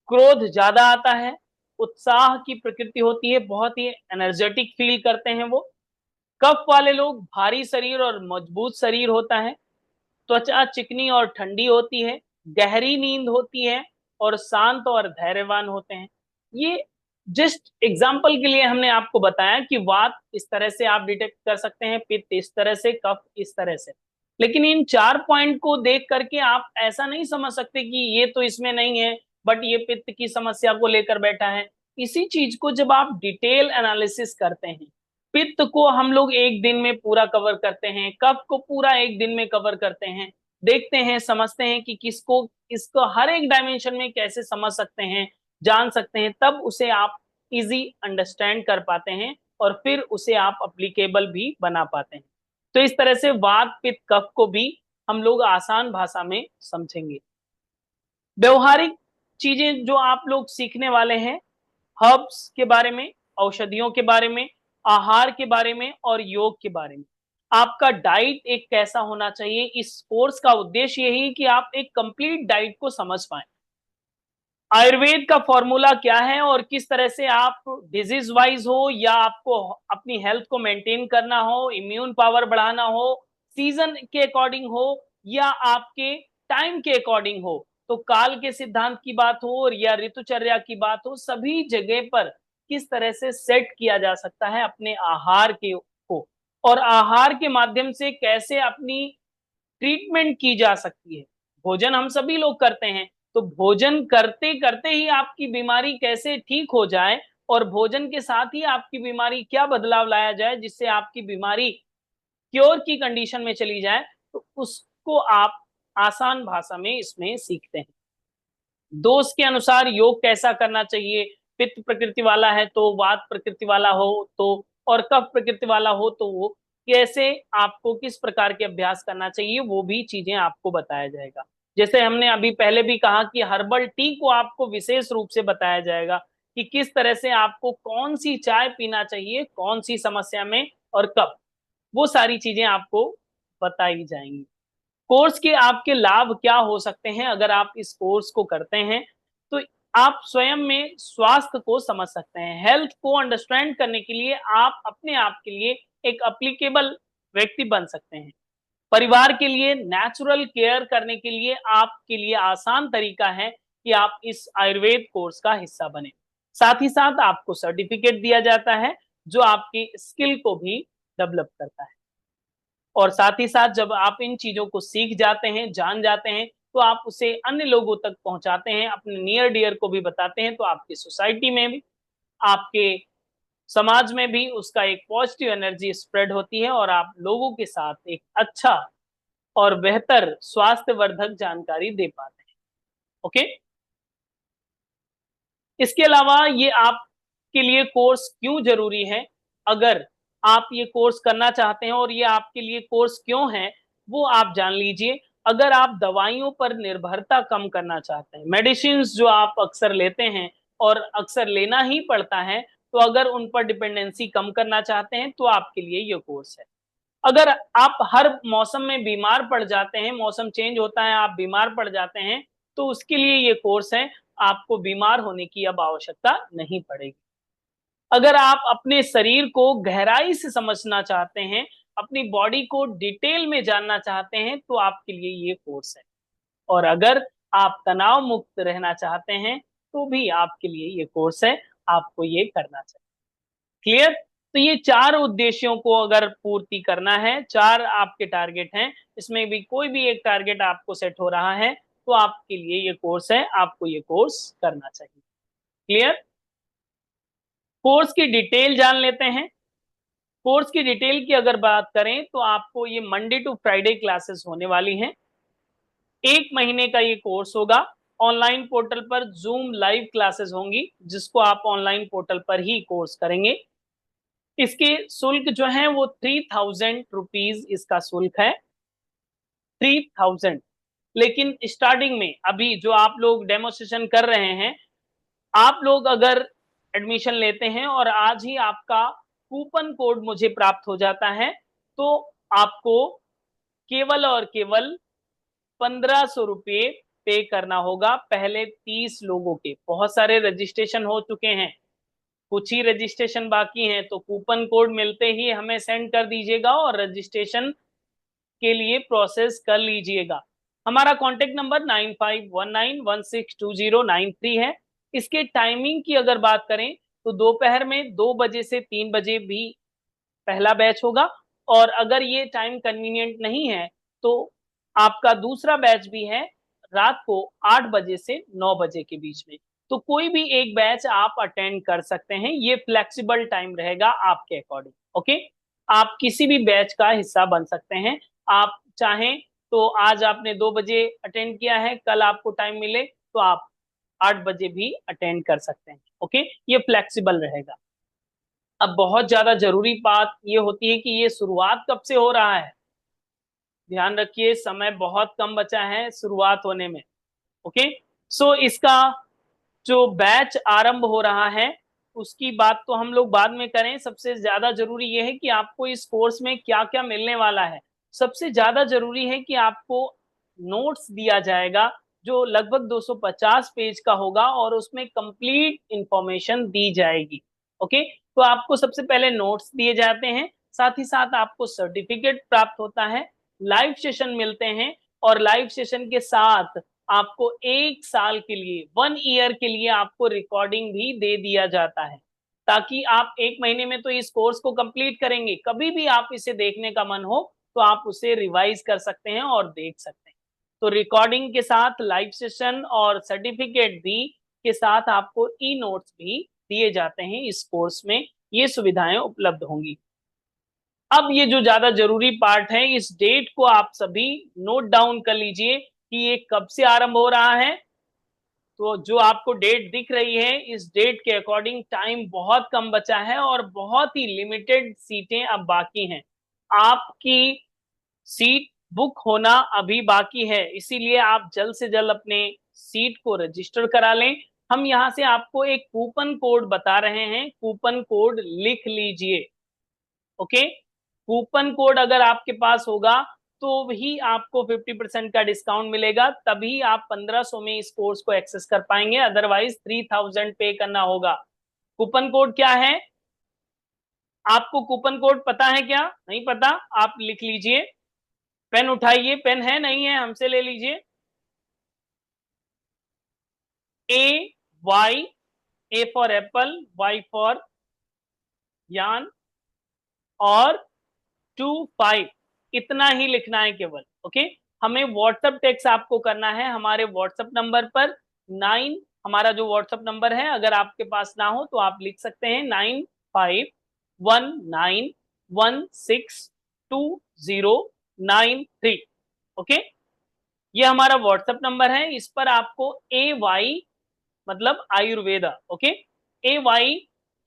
क्रोध ज्यादा आता है, उत्साह की प्रकृति होती है, बहुत ही एनर्जेटिक फील करते हैं वो। कफ वाले लोग भारी शरीर और मजबूत शरीर होता है, त्वचा चिकनी और ठंडी होती है, गहरी नींद होती है और शांत और धैर्यवान होते हैं। ये जस्ट एग्जाम्पल के लिए हमने आपको बताया कि वात इस तरह से आप डिटेक्ट कर सकते हैं, पित्त इस तरह से, कफ इस तरह से। लेकिन इन 4 पॉइंट को देख करके आप ऐसा नहीं समझ सकते कि ये तो इसमें नहीं है, बट ये पित्त की समस्या को लेकर बैठा है। इसी चीज को जब आप डिटेल एनालिसिस करते हैं, पित्त को हम लोग एक दिन में पूरा कवर करते हैं, कफ को पूरा एक दिन में कवर करते हैं, देखते हैं, समझते हैं कि किसको इसको हर एक डायमेंशन में कैसे समझ सकते हैं, जान सकते हैं, तब उसे आप इजी अंडरस्टैंड कर पाते हैं और फिर उसे आप अप्लीकेबल भी बना पाते हैं। तो इस तरह से वात पित्त कफ को भी हम लोग आसान भाषा में समझेंगे। व्यवहारिक चीजें जो आप लोग सीखने वाले हैं, हर्ब्स के बारे में, औषधियों के बारे में, आहार के बारे में और योग के बारे में। आपका डाइट एक कैसा होना चाहिए, इस कोर्स का उद्देश्य यही है कि आप एक कंप्लीट डाइट को समझ पाएं। आयुर्वेद का फॉर्मूला क्या है और किस तरह से आप डिजीज वाइज हो या आपको अपनी हेल्थ को मेंटेन करना हो, इम्यून पावर बढ़ाना हो, सीजन के अकॉर्डिंग हो या आपके टाइम के अकॉर्डिंग हो, तो काल के सिद्धांत की बात हो और या ऋतुचर्या की बात हो, सभी जगह पर किस तरह से सेट किया जा सकता है अपने आहार के को, और आहार के माध्यम से कैसे अपनी ट्रीटमेंट की जा सकती है। भोजन हम सभी लोग करते हैं, तो भोजन करते करते ही आपकी बीमारी कैसे ठीक हो जाए और भोजन के साथ ही आपकी बीमारी क्या बदलाव लाया जाए जिससे आपकी बीमारी क्योर की कंडीशन में चली जाए, तो उसको आप आसान भाषा में इसमें सीखते हैं। दोष के अनुसार योग कैसा करना चाहिए, पित्त प्रकृति वाला है तो, वात प्रकृति वाला हो तो, और कफ प्रकृति वाला हो तो वो कैसे आपको किस प्रकार के अभ्यास करना चाहिए, वो भी चीजें आपको बताया जाएगा। जैसे हमने अभी पहले भी कहा कि हर्बल टी को आपको विशेष रूप से बताया जाएगा कि किस तरह से आपको कौन सी चाय पीना चाहिए, कौन सी समस्या में और कब, वो सारी चीजें आपको बताई जाएंगी। कोर्स के आपके लाभ क्या हो सकते हैं अगर आप इस कोर्स को करते हैं, तो आप स्वयं में स्वास्थ्य को समझ सकते हैं। हेल्थ को अंडरस्टैंड करने के लिए आप अपने आप के लिए एक अप्लीकेबल व्यक्ति बन सकते हैं। परिवार के लिए नेचुरल केयर करने के लिए आपके लिए आसान तरीका है कि आप इस आयुर्वेद कोर्स का हिस्सा बने। साथ ही साथ आपको सर्टिफिकेट दिया जाता है जो आपकी स्किल को भी डेवलप करता है। और साथ ही साथ जब आप इन चीजों को सीख जाते हैं, जान जाते हैं, तो आप उसे अन्य लोगों तक पहुंचाते हैं, अपने नियर डियर को भी बताते हैं, तो आपकी सोसाइटी में भी, आपके समाज में भी उसका एक पॉजिटिव एनर्जी स्प्रेड होती है और आप लोगों के साथ एक अच्छा और बेहतर स्वास्थ्यवर्धक जानकारी दे पाते हैं। ओके, इसके अलावा ये आपके लिए कोर्स क्यों जरूरी है, अगर आप ये कोर्स करना चाहते हैं और ये आपके लिए कोर्स क्यों है, वो आप जान लीजिए। अगर आप दवाइयों पर निर्भरता कम करना चाहते हैं, मेडिसिन जो आप अक्सर लेते हैं और अक्सर लेना ही पड़ता है, तो अगर उन पर डिपेंडेंसी कम करना चाहते हैं तो आपके लिए ये कोर्स है। अगर आप हर मौसम में बीमार पड़ जाते हैं, मौसम चेंज होता है, आप बीमार पड़ जाते हैं, तो उसके लिए ये कोर्स है, आपको बीमार होने की अब आवश्यकता नहीं पड़ेगी। अगर आप अपने शरीर को गहराई से समझना चाहते हैं, अपनी बॉडी को डिटेल में जानना चाहते हैं, तो आपके लिए ये कोर्स है। और अगर आप तनाव मुक्त रहना चाहते हैं, तो भी आपके लिए ये कोर्स है, आपको ये करना चाहिए। क्लियर? तो ये 4 उद्देश्यों को अगर पूर्ति करना है, 4 आपके टारगेट हैं, इसमें भी कोई भी एक टारगेट आपको सेट हो रहा है, तो आपके लिए ये कोर्स है, आपको ये कोर्स करना चाहिए। क्लियर? कोर्स की डिटेल जान लेते हैं। कोर्स की डिटेल की अगर बात करें, तो आपको ये मंडे टू फ्राइडे क्लासेस होने वाली हैं। 1 महीने का ये कोर्स होगा। ऑनलाइन पोर्टल पर ज़ूम लाइव क्लासेस होंगी, जिसको आप ऑनलाइन पोर्टल पर ही कोर्स करेंगे। इसके शुल्क जो हैं वो 3000 रुपीज़ इसका शुल्क है, 3000। लेकिन स्टार्टिंग में अभी जो आप लोग डेमो सेशन कर रहे हैं, आप लोग अगर एडमिशन लेते हैं और आज ही आपका कूपन कोड मुझे प्राप्त हो जाता है, तो आपको केवल और केवल 1500 रुपये पे करना होगा पहले 30 लोगों के। बहुत सारे रजिस्ट्रेशन हो चुके हैं, कुछ ही रजिस्ट्रेशन बाकी हैं, तो कूपन कोड मिलते ही हमें सेंड कर दीजिएगा और रजिस्ट्रेशन के लिए प्रोसेस कर लीजिएगा। हमारा कॉन्टैक्ट नंबर 9519162093 है। इसके टाइमिंग की अगर बात करें, तो दोपहर में 2 बजे से 3 बजे भी पहला बैच होगा, और अगर ये टाइम कन्वीनिएंट नहीं है, तो आपका दूसरा बैच भी है रात को 8 बजे से 9 बजे के बीच में। तो कोई भी एक बैच आप अटेंड कर सकते हैं, ये फ्लेक्सिबल टाइम रहेगा आपके अकॉर्डिंग, ओके? आप किसी भी बैच का हिस्सा बन सकते हैं। आप चाहें तो आज आपने 2 बजे अटेंड किया है, कल आपको टाइम मिले तो आप 8 बजे भी अटेंड कर सकते हैं, ओके? ये फ्लेक्सिबल रहेगा। अब बहुत ज़्यादा ज़रूरी बात ये होती है कि ये शुरुआत कब से हो रहा है? ध्यान रखिए, समय बहुत कम बचा है शुरुआत होने में, ओके? सो इसका जो बैच आरंभ हो रहा है, उसकी बात तो हम लोग बाद में करें। सबसे ज़्यादा ज़रूरी ये है कि आपको इस कोर्स में क्या-क्या मिलने वाला है। सबसे ज़्यादा ज़रूरी है कि आपको नोट्स दिया जाएगा, जो लगभग 250 पेज का होगा और उसमें कंप्लीट इन्फॉर्मेशन दी जाएगी, ओके? तो आपको सबसे पहले नोट्स दिए जाते हैं, साथ ही साथ आपको सर्टिफिकेट प्राप्त होता है, लाइव सेशन मिलते हैं और लाइव सेशन के साथ आपको 1 साल के लिए, 1 ईयर के लिए आपको रिकॉर्डिंग भी दे दिया जाता है, ताकि आप 1 महीने में तो इस कोर्स को कंप्लीट करेंगे, कभी भी आप इसे देखने का मन हो, तो आप उसे रिवाइज़ कर सकते हैं और देख सकते हैं। तो रिकॉर्डिंग के साथ लाइव सेशन और सर्टिफिकेट भी के साथ आपको ई-नोट्स भी दिए जाते हैं इस कोर्स में, ये सुविधाएँ उपलब्ध होंगी। अब ये जो ज़्यादा ज़रूरी पार्ट है, इस डेट को आप सभी नोट डाउन कर लीजिए कि ये कब से आरंभ हो रहा है। तो जो आपको डेट दिख रही है, इस डेट के अकॉर्डिंग टाइम बहुत कम बचा है और बहुत ही लिमिटेड सीटें अब बाकी हैं। आपकी सीट बुक होना अभी बाकी है, इसीलिए आप जल्द से जल्द अपने सीट को रजिस्टर करा लें। हम यहाँ से आपको एक कूपन कोड बता रहे हैं, कूपन कोड लिख लीजिए, ओके? कूपन कोड अगर आपके पास होगा, तो ही आपको 50% का डिस्काउंट मिलेगा, तभी आप 1500 में इस कोर्स को एक्सेस कर पाएँगे, अदरवाइज़ 3000 पे करना होगा। कूपन कोड क्या है? आपको कूपन कोड पता है क्या? नहीं पता? आप लिख लीजिए। पेन उठाइए, पेन है, नहीं है? हमसे ले लीजिए। AY, A for Apple, Y for यान और 25, इतना ही लिखना है केवल, ओके? हमें व्हाट्सएप टेक्स्ट आपको करना है हमारे व्हाट्सएप नंबर पर 9, हमारा जो व्हाट्सएप नंबर है, अगर आपके पास ना हो तो आप लिख सकते हैं 9519162093, ओके? ये हमारा व्हाट्सएप नंबर है, इस पर आपको AY मतलब आयुर्वेदा, ओके? AY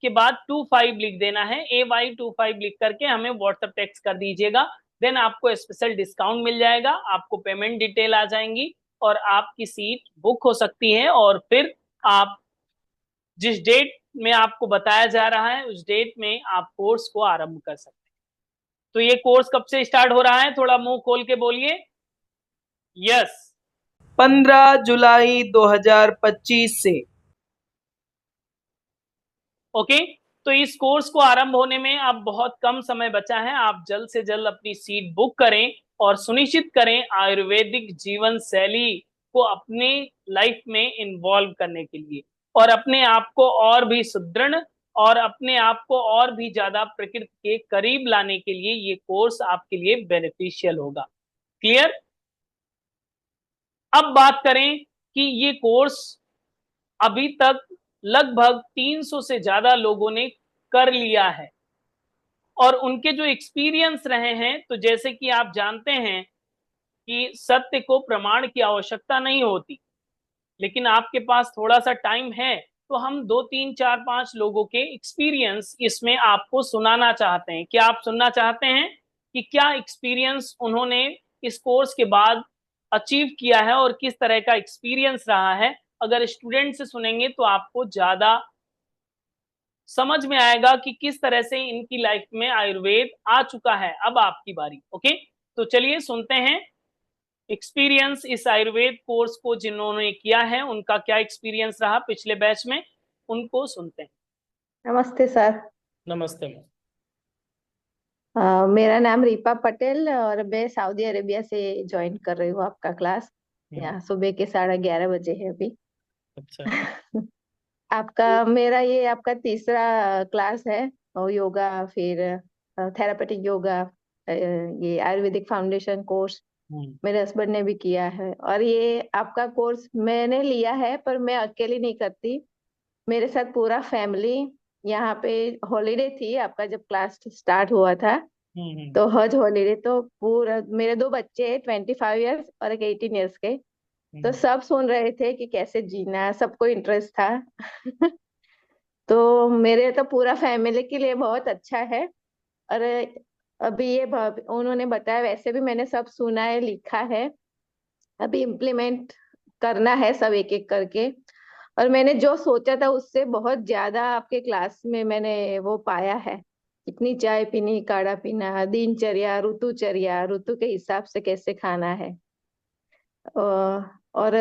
के बाद 25 लिख देना है, AY25 लिख करके हमें व्हाट्सएप टेक्स्ट कर दीजिएगा। देन आपको स्पेशल डिस्काउंट मिल जाएगा, आपको पेमेंट डिटेल आ जाएँगी और आपकी सीट बुक हो सकती है और फिर आप जिस डेट में आपको बताया जा रहा है, उस डेट में आप कोर्स को आरंभ कर सकते हैं। तो ये कोर्स कब से स्टार्ट हो रहा है? थोड़ा मुँह खोल के बोलिए। यस, 15 जुलाई 2025 से। ओके? तो इस कोर्स को आरंभ होने में अब बहुत कम समय बचा है। आप जल्द से जल्द अपनी सीट बुक करें और सुनिश्चित करें आयुर्वेदिक जीवन शैली को अपने लाइफ में इन्वॉल्व करने के लिए, और अपने आप को और भी सुदृढ़ और अपने आप को और भी ज्यादा प्रकृति के करीब लाने के लिए ये कोर्स आपके लिए बेनिफिशियल होगा। क्लियर? अब बात करें कि ये कोर्स अभी तक लगभग 300 से ज्यादा लोगों ने कर लिया है, और उनके जो एक्सपीरियंस रहे हैं, तो जैसे कि आप जानते हैं कि सत्य को प्रमाण की आवश्यकता नहीं होती, लेकिन आपके पास थोड़ा सा टाइम है, तो हम 2 3 4 5 लोगों के एक्सपीरियंस इसमें आपको सुनाना चाहते हैं। क्या आप सुनना चाहते हैं कि क्या एक्सपीरियंस उन्होंने इस कोर्स के बाद अचीव किया है और किस तरह का एक्सपीरियंस रहा है? अगर स्टूडेंट से सुनेंगे तो आपको ज्यादा समझ में आएगा कि किस तरह से इनकी लाइफ में आयुर्वेद आ चुका है। अब आपकी बारी। ओके, तो चलिए सुनते हैं एक्सपीरियंस इस आयुर्वेद कोर्स को जिन्होंने किया है, उनका क्या एक्सपीरियंस रहा पिछले बैच में, उनको सुनते हैं। नमस्ते सर। नमस्ते मैम। मेरा नाम रीपा पटेल और मैं सऊदी अरेबिया से ज्वाइन कर रही हूँ आपका क्लास। यहाँ सुबह के 11:30 बजे है अभी। अच्छा। आपका मेरा ये आपका तीसरा क्लास है, और योगा फिर थेरापेटिक योगा, ये आयुर्वेदिक फाउंडेशन कोर्स हम्म। मेरे हस्बैंड ने भी किया है। और ये आपका कोर्स मैंने लिया है पर मैं अकेली नहीं करती, मेरे साथ पूरा फैमिली। यहाँ पे हॉलीडे थी आपका जब क्लास स्टार्ट हुआ था, हम्म। तो हज हॉलीडे, तो पूरा मेरे दो बच्चे हैं, 25 ईयर्स और एक 18 ईयर्स के। तो हम्म। सब सुन रहे थे कि कैसे जीना है, सबको इंटरेस्ट था। तो मेरे तो पूरा फैमिली के लिए बहुत अच्छा है। और अभी ये उन्होंने बताया, वैसे भी मैंने सब सुना है, लिखा है, अभी इम्प्लीमेंट करना है सब एक एक करके। और मैंने जो सोचा था उससे बहुत ज्यादा आपके क्लास में मैंने वो पाया है। इतनी चाय पीनी, काढ़ा पीना, दिनचर्या, ऋतुचर्या, ऋतु के हिसाब से कैसे खाना है, और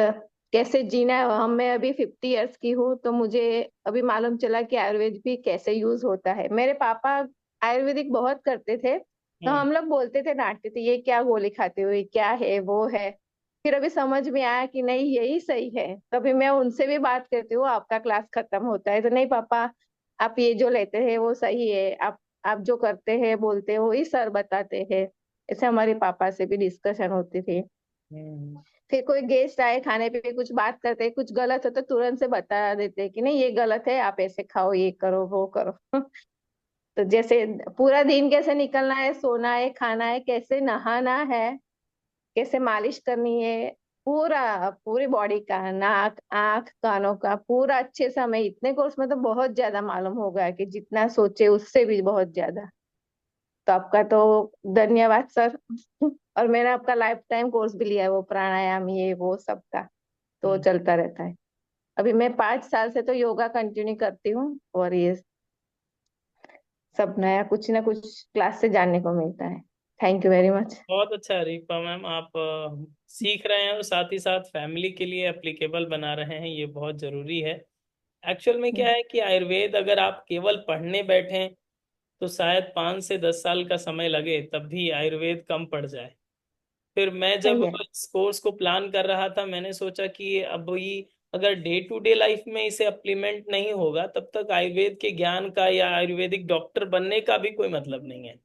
कैसे जीना है। मैं अभी 50 ईयर्स की हूँ, तो मुझे अभी मालूम चला कि आयुर्वेद भी कैसे यूज होता है। मेरे पापा आयुर्वेदिक बहुत करते थे, तो हम्म। हम लोग बोलते थे, डांटते थे, ये क्या गोली खाते हो, ये क्या है वो है। फिर अभी समझ में आया कि नहीं, यही सही है। तभी मैं उनसे भी बात करती हूँ, आपका क्लास खत्म होता है तो, नहीं पापा आप ये जो लेते हैं वो सही है, आप जो करते हैं बोलते हो वही सर बताते हैं। ऐसे हमारे पापा से भी डिस्कशन होती थी। हम्म। फिर कोई गेस्ट आए, खाने पे कुछ बात करते, कुछ गलत हो तो तुरंत से बता देते कि नहीं ये गलत है, आप ऐसे खाओ, ये करो वो करो। तो जैसे पूरा दिन कैसे निकलना है, सोना है, खाना है, कैसे नहाना है, कैसे मालिश करनी है, पूरा पूरी बॉडी का, नाक आंख कानों का पूरा अच्छे से, हमें इतने कोर्स में तो बहुत ज्यादा मालूम हो गया कि जितना सोचे उससे भी बहुत ज्यादा। तो आपका तो धन्यवाद सर। और मैंने आपका लाइफ टाइम कोर्स भी लिया है, वो प्राणायाम ये वो सबका तो हम्म। चलता रहता है। अभी मैं 5 साल से तो योगा कंटिन्यू करती हूँ, और ये सब नया कुछ ना कुछ क्लास से जानने को मिलता है। Thank you very much. बहुत अच्छा है रीपा मैम, आप सीख रहे हैं और साथ ही साथ फैमिली के लिए एप्लीकेबल बना रहे हैं, ये बहुत जरूरी है। एक्चुअल में क्या है कि आयुर्वेद अगर आप केवल पढ़ने बैठें तो शायद 5 से 10 साल का समय लगे, तब भी आयुर्वेद कम पड़ जाए। फिर मैं जब सही है। इस कोर्स को प्लान कर रहा था, मैंने सोचा कि अब ये अगर डे टू डे लाइफ में इसे अप्लीमेंट नहीं होगा, तब तक आयुर्वेद के ज्ञान का या आयुर्वेदिक डॉक्टर बनने का भी कोई मतलब नहीं है।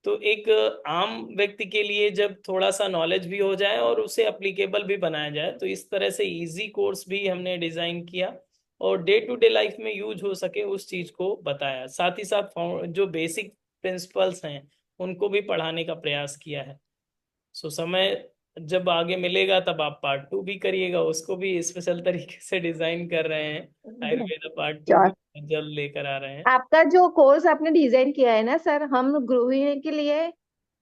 तो एक आम व्यक्ति के लिए जब थोड़ा सा नॉलेज भी हो जाए और उसे अप्लीकेबल भी बनाया जाए, तो इस तरह से इजी कोर्स भी हमने डिजाइन किया और डे टू डे लाइफ में यूज हो सके उस चीज को बताया। साथ ही साथ जो बेसिक प्रिंसिपल्स हैं उनको भी पढ़ाने का प्रयास किया है। सो समय जब आगे मिलेगा तब आप पार्ट 2 भी करिएगा, उसको भी स्पेशल तरीके से डिजाइन कर रहे हैं। आयुर्वेदा पार्ट 2 भी श्योर। जल्द लेकर आ रहे हैं। आपका जो कोर्स आपने डिजाइन किया है ना सर, हम गृहिणी के लिए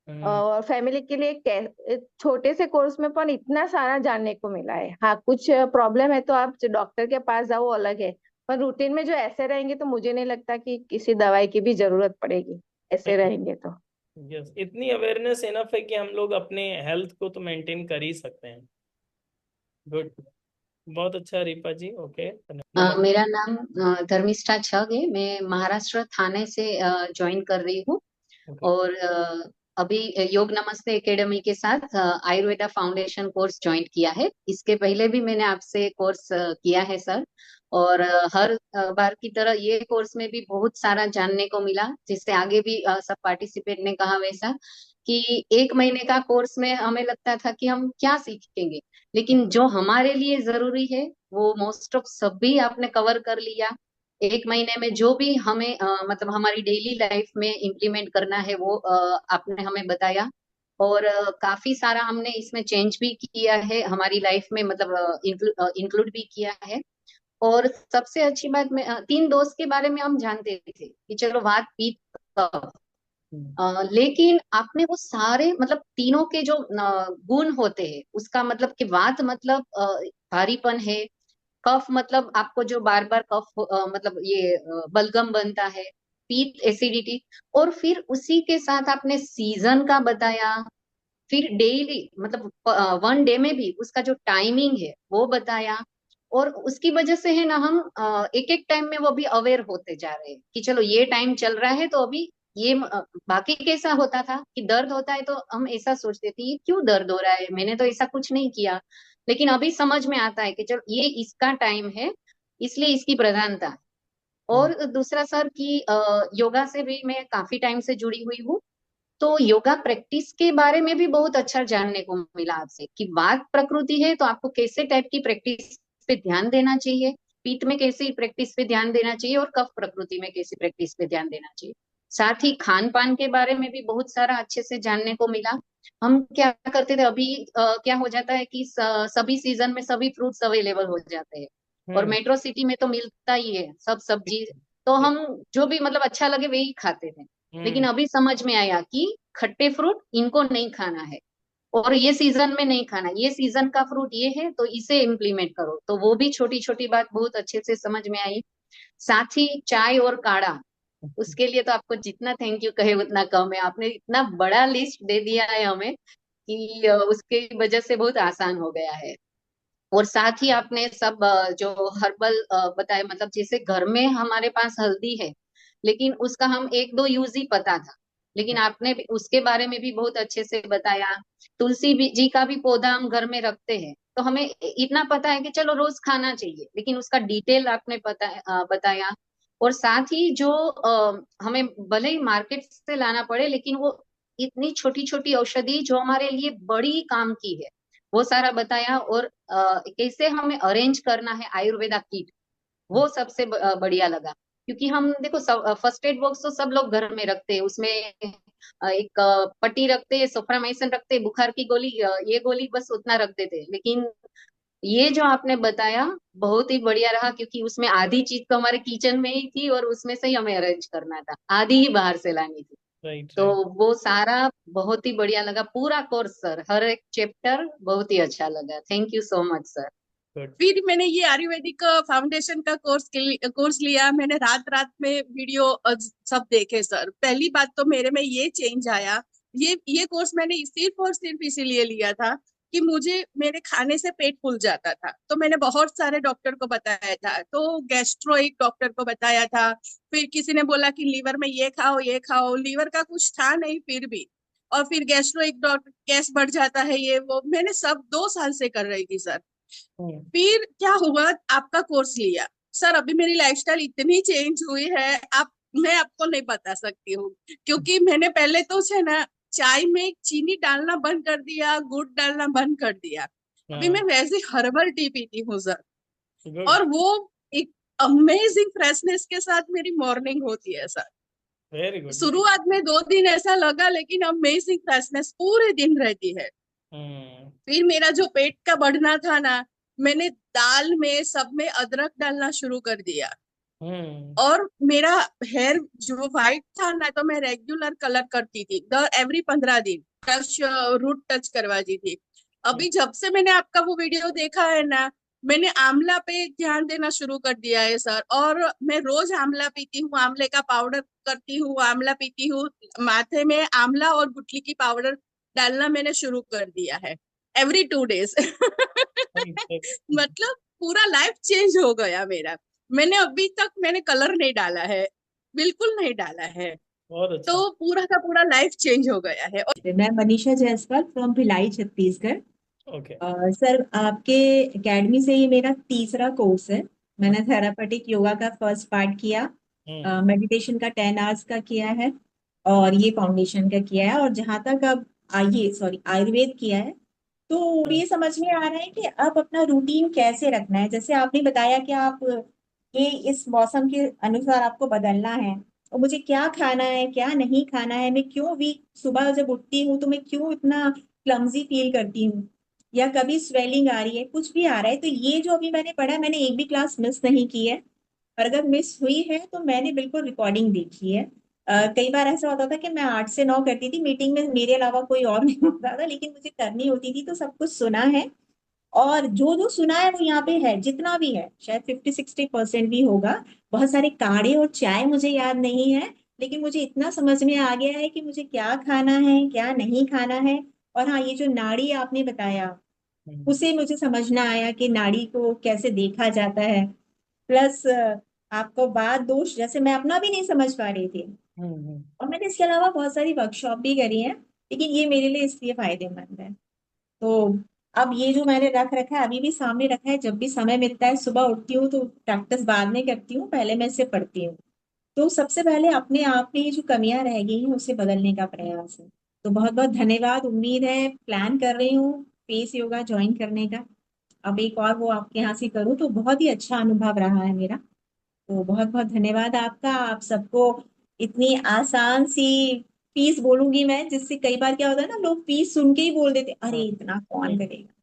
हम्म। और फैमिली के लिए एक छोटे से कोर्स में पर इतना सारा जानने को मिला है। हाँ कुछ प्रॉब्लम है तो आप डॉक्टर के पास जाओ, वो अलग है, पर रूटीन में जो ऐसे रहेंगे तो मुझे नहीं लगता कि किसी दवाई की भी जरूरत पड़ेगी, ऐसे रहेंगे तो। यस, इतनी अवेयरनेस इनफ है कि हम लोग अपने हेल्थ को तो मेंटेन कर ही सकते हैं। गुड। बहुत अच्छा रीपा जी, ओके, धन्यवाद। मेरा नाम धर्मिष्ठा छग है। मैं महाराष्ट्र थाने से ज्वाइन कर रही हूँ। ओके। और अभी योग नमस्ते एकेडमी के साथ आयुर्वेदा फाउंडेशन कोर्स ज्वाइन किया है। इसके पहले भी मैंने आपसे कोर्स किया है सर। और हर बार की तरह ये कोर्स में भी बहुत सारा जानने को मिला, जिससे आगे भी सब पार्टिसिपेट ने कहा वैसा कि 1 महीने का कोर्स में हमें लगता था कि हम क्या सीखेंगे, लेकिन जो हमारे लिए जरूरी है वो मोस्ट ऑफ सब भी आपने कवर कर लिया। 1 महीने में जो भी हमें मतलब हमारी डेली लाइफ में इम्प्लीमेंट करना है वो आपने हमें बताया। और काफी सारा हमने इसमें चेंज भी किया है हमारी लाइफ में, मतलब इंक्लूड भी किया है। और सबसे अच्छी बात में 3 दोस्त के बारे में हम जानते थे कि चलो वात पित्त कफ। हम्म। लेकिन आपने वो सारे मतलब तीनों के जो गुण होते हैं, उसका मतलब कि वात मतलब भारीपन है, कफ मतलब आपको जो बार बार कफ मतलब ये बलगम बनता है, पीत एसिडिटी। और फिर उसी के साथ आपने सीजन का बताया, फिर डेली मतलब 1 डे में भी उसका जो टाइमिंग है वो बताया। और उसकी वजह से है ना, हम एक एक टाइम में वो भी अवेयर होते जा रहे हैं कि चलो ये टाइम चल रहा है तो अभी ये बाकी कैसा होता था कि दर्द होता है तो हम ऐसा सोचते थे ये क्यों दर्द हो रहा है, मैंने तो ऐसा कुछ नहीं किया। लेकिन अभी समझ में आता है कि चलो ये इसका टाइम है, इसलिए इसकी प्रधानता है। और दूसरा सर कि योगा से भी मैं काफी टाइम से जुड़ी हुई हूँ। तो योगा प्रैक्टिस के बारे में भी बहुत अच्छा जानने को मिला आपसे कि वात प्रकृति है तो आपको कैसे टाइप की प्रैक्टिस पे ध्यान देना चाहिए, पीठ में कैसी प्रैक्टिस पे ध्यान देना चाहिए, और कफ प्रकृति में कैसी प्रैक्टिस पे ध्यान देना चाहिए। साथ ही खान पान के बारे में भी बहुत सारा अच्छे से जानने को मिला। हम क्या करते थे अभी क्या हो जाता है कि सभी सीजन में सभी फ्रूट्स अवेलेबल हो जाते हैं, और हम्म। मेट्रो सिटी में तो मिलता ही है सब सब्जी। तो हम जो भी मतलब अच्छा लगे वही खाते थे। लेकिन हम्म। अभी समझ में आया कि खट्टे फ्रूट इनको नहीं खाना है, और ये सीजन में नहीं खाना, ये सीजन का फ्रूट ये है तो इसे इम्प्लीमेंट करो। तो वो भी छोटी छोटी बात बहुत अच्छे से समझ में आई। साथ ही चाय और काढ़ा, उसके लिए तो आपको जितना थैंक यू कहे उतना कम है। आपने इतना बड़ा लिस्ट दे दिया है हमें कि उसके वजह से बहुत आसान हो गया है। और साथ ही आपने सब जो हर्बल बताए, मतलब जैसे घर में हमारे पास हल्दी है लेकिन उसका हम एक दो यूज ही पता था, लेकिन आपने उसके बारे में भी बहुत अच्छे से बताया। तुलसी जी का भी पौधा हम घर में रखते हैं तो हमें इतना पता है कि चलो रोज खाना चाहिए, लेकिन उसका डिटेल आपने बताया। और साथ ही जो हमें भले ही मार्केट से लाना पड़े, लेकिन वो इतनी छोटी छोटी औषधि जो हमारे लिए बड़ी काम की है वो सारा बताया। और कैसे हमें अरेंज करना है आयुर्वेदा किट, वो सबसे बढ़िया लगा। क्योंकि हम देखो फर्स्ट एड बॉक्स तो सब लोग घर में रखते हैं, उसमें एक पट्टी रखते हैं, सोफ्रामाइसिन रखते हैं, बुखार की गोली ये गोली बस उतना रख देते हैं। लेकिन ये जो आपने बताया बहुत ही बढ़िया रहा, क्योंकि उसमें आधी चीज तो हमारे किचन में ही थी और उसमें से ही हमें अरेंज करना था, आधी ही बाहर से लानी थी। राइट, तो राइट। वो सारा बहुत ही बढ़िया लगा, पूरा कोर्स सर, हर एक चैप्टर बहुत ही अच्छा लगा। Thank you so much sir. Good. फिर मैंने ये आयुर्वेदिक फाउंडेशन का कोर्स लिया। मैंने रात रात में वीडियो सब देखे सर। पहली बात तो मेरे में ये चेंज आया, ये कोर्स मैंने सिर्फ और सिर्फ इसीलिए लिया था कि मुझे मेरे खाने से पेट फूल जाता था। तो मैंने बहुत सारे डॉक्टर को बताया था, तो गैस्ट्रो एक डॉक्टर को बताया था, फिर किसी ने बोला कि लीवर में ये खाओ ये खाओ, लीवर का कुछ था नहीं फिर भी। और फिर गैस्ट्रो एक डॉक्टर, गैस बढ़ जाता है ये वो, मैंने सब 2 साल से कर रही थी सर। फिर क्या हुआ, आपका कोर्स लिया सर, अभी मेरी लाइफस्टाइल इतनी चेंज हुई है, आप मैं आपको नहीं बता सकती हूँ। क्योंकि मैंने पहले तो है ना चाय में चीनी डालना बंद कर दिया, गुड़ डालना बंद कर दिया। अभी मैं वैसे हर्बल टी पीती हूँ सर, गुड। और वो एक अमेजिंग फ्रेशनेस के साथ मेरी मॉर्निंग होती है सर। Very good. शुरुआत में 2 दिन ऐसा लगा, लेकिन अमेजिंग फ्रेशनेस पूरे दिन रहती है। फिर मेरा जो पेट का बढ़ना था ना, मैंने दाल में सब में अदरक डालना शुरू कर दिया। और मेरा हेयर जो व्हाइट था ना, तो मैं रेगुलर कलर करती थी, एवरी 15 दिन टच, रूट टच करवाती थी। अभी जब से मैंने आपका वो वीडियो देखा है ना, मैंने आंवला पे ध्यान देना शुरू कर दिया है सर। और मैं रोज आंवला पीती हूँ, आंवले का पाउडर करती हूँ, आंवला पीती हूँ, माथे में आंवला और गुठली की पाउडर डालना मैंने शुरू कर दिया है एवरी 2 डेज। मतलब पूरा लाइफ चेंज हो गया मेरा। मैंने अभी तक मैंने कलर नहीं डाला है, बिल्कुल नहीं डाला है, बहुत अच्छा। तो पूरा का पूरा लाइफ चेंज हो गया है। मैं Manisha Jaiswal from Bhilai Chhattisgarh. Okay. Sir, आपके एकेडमी से ये मेरा तीसरा कोर्स है। मैंने थेरापेटिक योगा का फर्स्ट पार्ट किया, मेडिटेशन का 10 आवर्स का किया है, और ये फाउंडेशन का किया है, और जहां तक अब आयुर्वेद किया है। तो अब ये समझ में आ रहा है कि अब अपना रूटीन कैसे रखना है। जैसे आपने बताया कि आप ये इस मौसम के अनुसार आपको बदलना है, और मुझे क्या खाना है क्या नहीं खाना है, मैं क्यों वीक, सुबह जब उठती हूँ तो मैं क्यों इतना क्लमजी फील करती हूँ, या कभी स्वेलिंग आ रही है, कुछ भी आ रहा है। तो ये जो अभी मैंने पढ़ा, मैंने एक भी क्लास मिस नहीं की है, और अगर मिस हुई है तो मैंने बिल्कुल रिकॉर्डिंग देखी है। कई बार ऐसा होता था कि मैं 8 से 9 करती थी, मीटिंग में मेरे अलावा कोई और नहीं होता था, लेकिन मुझे करनी होती थी, तो सब कुछ सुना है। और जो जो सुना है वो यहाँ पे है, जितना भी है, शायद 50-60% भी होगा। बहुत सारे काढ़े और चाय मुझे याद नहीं है, लेकिन मुझे इतना समझ में आ गया है कि मुझे क्या खाना है क्या नहीं खाना है। और हाँ, ये जो नाड़ी आपने बताया, उसे मुझे समझना आया कि नाड़ी को कैसे देखा जाता है। प्लस आपको बात दोष, जैसे मैं अपना भी नहीं समझ पा रही थी, और मैंने इसके अलावा बहुत सारी वर्कशॉप भी करी है, लेकिन ये मेरे लिए इसलिए फायदेमंद है। तो अब ये जो मैंने रख रखा है, अभी भी सामने रखा है, जब भी समय मिलता है सुबह उठती हूँ तो प्रैक्टिस बाद में करती हूँ, पहले मैं इसे पढ़ती हूँ। तो सबसे पहले अपने आप में ये जो कमियां रह गई हैं उसे बदलने का प्रयास है। तो बहुत बहुत धन्यवाद। उम्मीद है, प्लान कर रही हूँ फेस योगा ज्वाइन करने का। अब एक और वो आपके यहाँ से करूँ तो बहुत ही अच्छा अनुभव रहा है मेरा। तो बहुत बहुत धन्यवाद आपका। आप सबको इतनी आसान सी फीस बोलूंगी मैं, जिससे कई बार क्या होता है ना, लोग फीस सुन के ही बोल देते, अरे इतना कौन करेगा।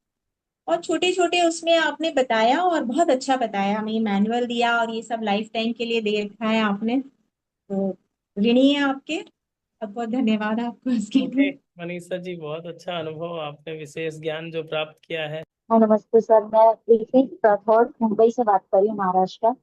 और छोटे छोटे उसमें आपने बताया, और बहुत अच्छा बताया, हमें ये मैनुअल दिया और ये सब लाइफ टाइम के लिए दे रखा है आपने। तो ऋणी है आपके, बहुत बहुत धन्यवाद आपको इसके ओके लिए। मनीषा जी, बहुत अच्छा अनुभव, आपने विशेष ज्ञान जो प्राप्त किया है। हाँ, नमस्ते सर। मैं प्रीति राठौड़ मुंबई से बात कर रही हूँ, महाराष्ट्र।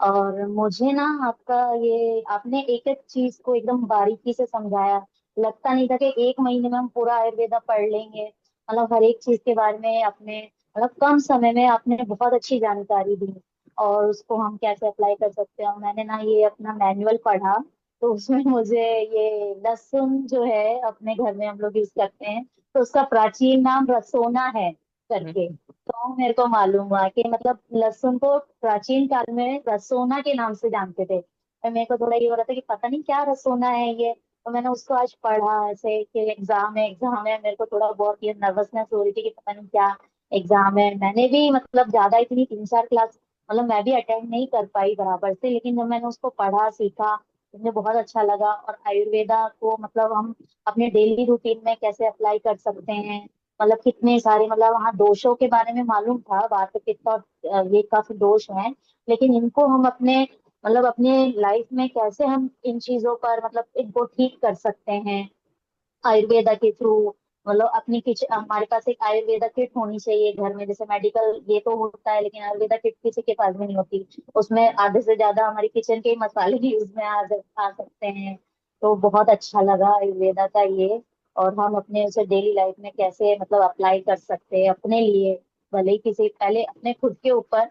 और मुझे ना आपका ये, आपने एक एक चीज को एकदम बारीकी से समझाया। लगता नहीं था कि 1 महीने में हम पूरा आयुर्वेदा पढ़ लेंगे। मतलब हर एक चीज के बारे में आपने, मतलब कम समय में आपने बहुत अच्छी जानकारी दी, और उसको हम कैसे अप्लाई कर सकते हैं। मैंने ना ये अपना मैनुअल पढ़ा, तो उसमें मुझे ये लहसुन जो है अपने घर में हम लोग यूज करते हैं, तो उसका प्राचीन नाम रसोना है करके। तो मेरे को मालूम हुआ कि मतलब लहसुन को प्राचीन काल में रसोना के नाम से जानते थे। और मेरे को थोड़ा ये हो रहा था कि पता नहीं क्या रसोना है ये। तो मैंने उसको आज पढ़ा ऐसे कि एग्जाम है, मेरे को थोड़ा बहुत ये नर्वसनेस हो रही थी कि पता नहीं क्या एग्जाम है। मैंने भी मतलब ज्यादा इतनी 3-4 क्लास मतलब मैं भी अटेंड नहीं कर पाई बराबर से, लेकिन जब मैंने उसको पढ़ा सीखा तो मुझे बहुत अच्छा लगा। और आयुर्वेदा को मतलब हम अपने डेली रूटीन में कैसे अप्लाई कर सकते हैं, मतलब कितने सारे, मतलब वहाँ दोषों के बारे में मालूम था, वात पित्त और ये काफी दोष हैं, लेकिन इनको हम अपने मतलब अपने लाइफ में कैसे हम इन चीजों पर मतलब इनको ठीक कर सकते हैं आयुर्वेदा के थ्रू। मतलब अपनी किचन, हमारे पास एक आयुर्वेदा किट होनी चाहिए घर में। जैसे मेडिकल ये तो होता है, लेकिन आयुर्वेदा किट किसी के पास भी नहीं होती। उसमें आधे से ज्यादा हमारे किचन के ही मसाले ही उसमें आ सकते हैं। तो बहुत अच्छा लगा आयुर्वेदा का ये। और हम अपने उसे डेली लाइफ में कैसे मतलब अप्लाई कर सकते हैं अपने लिए, भले ही किसी पहले अपने खुद के ऊपर,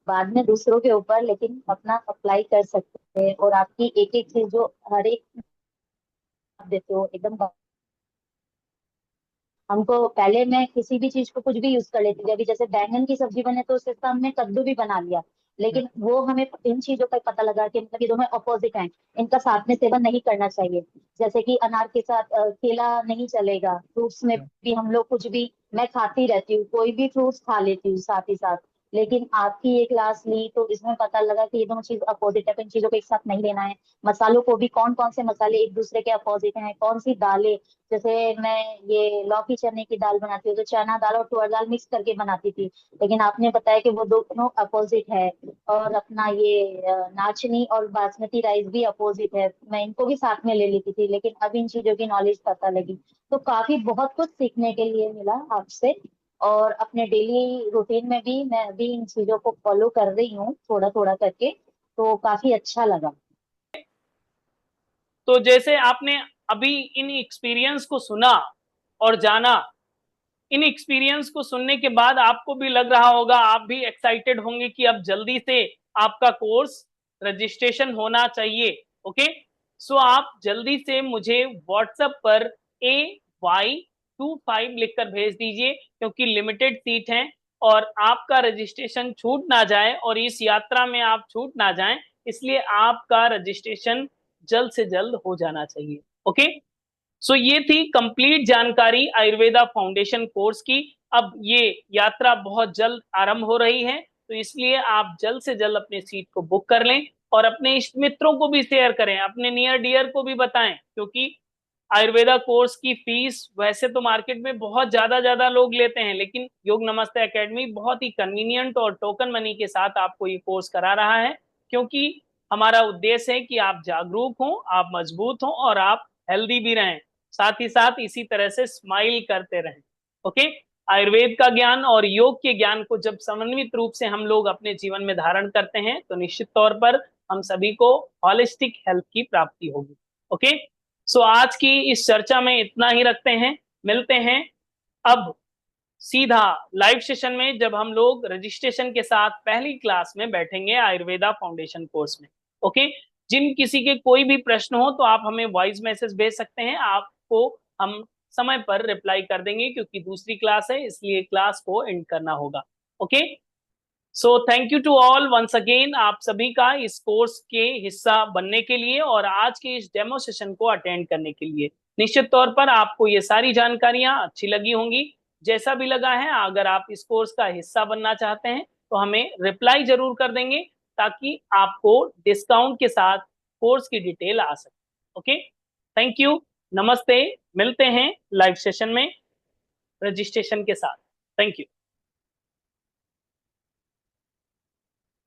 बाद में दूसरों के ऊपर, लेकिन अपना अप्लाई कर सकते हैं। और आपकी एक एक चीज जो हर एक आप देते हो एकदम। हमको पहले मैं किसी भी चीज को कुछ भी यूज कर लेती थी, अभी जैसे बैंगन की सब्जी बने तो उसके साथ हमने कद्दू भी बना लिया, लेकिन वो हमें इन चीजों का पता लगा कि मतलब ये दोनों अपोजिट हैं, इनका साथ में सेवन नहीं करना चाहिए। जैसे कि अनार के साथ केला नहीं चलेगा। फ्रूट्स में भी हम लोग कुछ भी, मैं खाती रहती हूँ, कोई भी फ्रूट्स खा लेती हूँ साथ ही साथ, लेकिन आपकी ये क्लास ली तो इसमें पता लगा कि ये दोनों चीज अपोजिट है, तो इन चीजों को एक साथ नहीं लेना है। मसालों को भी, कौन कौन से मसाले एक दूसरे के अपोजिट हैं, कौन सी दालें, जैसे मैं ये लौकी चने की दाल बनाती हूँ तो चना दाल और तुअर दाल मिक्स करके बनाती थी, लेकिन आपने बताया कि वो दोनों अपोजिट है। और अपना ये नाचनी और बासमती राइस भी अपोजिट है, मैं इनको भी साथ में ले लेती थी, लेकिन अब इन चीजों की नॉलेज पता लगी। तो काफी बहुत कुछ सीखने के लिए मिला आपसे। और अपने डेली रूटीन में भी मैं अभी इन चीजों को फॉलो कर रही हूँ थोड़ा थोड़ा करके, तो काफी अच्छा लगा। तो जैसे आपने अभी इन एक्सपीरियंस को सुना और जाना, इन एक्सपीरियंस को सुनने के बाद आपको भी लग रहा होगा, आप भी एक्साइटेड होंगे कि अब जल्दी से आपका कोर्स रजिस्ट्रेशन होना चाहिए। ओके, सो आप जल्दी से मुझे व्हाट्सएप पर AY25 लिखकर भेज दीजिए, क्योंकि लिमिटेड सीट हैं और आपका रजिस्ट्रेशन छूट ना जाए और इस यात्रा में आप छूट ना जाएं, इसलिए आपका रजिस्ट्रेशन जल्द से जल्द हो जाना चाहिए। ओके, सो ये थी कंप्लीट जानकारी आयुर्वेदा फाउंडेशन कोर्स की। अब ये यात्रा बहुत जल्द आरंभ हो रही है, तो इसलिए आप जल्द से जल्द अपनी सीट को बुक कर लें और अपने इष्ट मित्रों को भी शेयर करें, अपने नियर डियर को भी बताएं, क्योंकि आयुर्वेदा कोर्स की फीस वैसे तो मार्केट में बहुत ज्यादा लोग लेते हैं, लेकिन योग नमस्ते एकेडमी बहुत ही कन्वीनियंट और टोकन मनी के साथ आपको ये कोर्स करा रहा है, क्योंकि हमारा उद्देश्य है कि आप जागरूक हों, आप मजबूत हों और आप हेल्दी भी रहें, साथ ही साथ इसी तरह से स्माइल करते रहें। ओके, आयुर्वेद का ज्ञान और योग के ज्ञान को जब समन्वित रूप से हम लोग अपने जीवन में धारण करते हैं, तो निश्चित तौर पर हम सभी को हॉलिस्टिक हेल्थ की प्राप्ति होगी। ओके, सो आज की इस चर्चा में इतना ही रखते हैं, मिलते हैं अब सीधा लाइव सेशन में, जब हम लोग रजिस्ट्रेशन के साथ पहली क्लास में बैठेंगे आयुर्वेदा फाउंडेशन कोर्स में। ओके, जिन किसी के कोई भी प्रश्न हो तो आप हमें वॉइस मैसेज भेज सकते हैं, आपको हम समय पर रिप्लाई कर देंगे, क्योंकि दूसरी क्लास है इसलिए क्लास को एंड करना होगा। Okay, so thank you to all once again, आप सभी का इस कोर्स के हिस्सा बनने के लिए और आज के इस डेमो सेशन को अटेंड करने के लिए। निश्चित तौर पर आपको ये सारी जानकारियां अच्छी लगी होंगी, जैसा भी लगा है अगर आप इस कोर्स का हिस्सा बनना चाहते हैं तो हमें रिप्लाई जरूर कर देंगे, ताकि आपको डिस्काउंट के साथ कोर्स की डिटेल आ सके। ओके, थैंक यू, नमस्ते, मिलते हैं लाइव सेशन में रजिस्ट्रेशन के साथ। Thank you.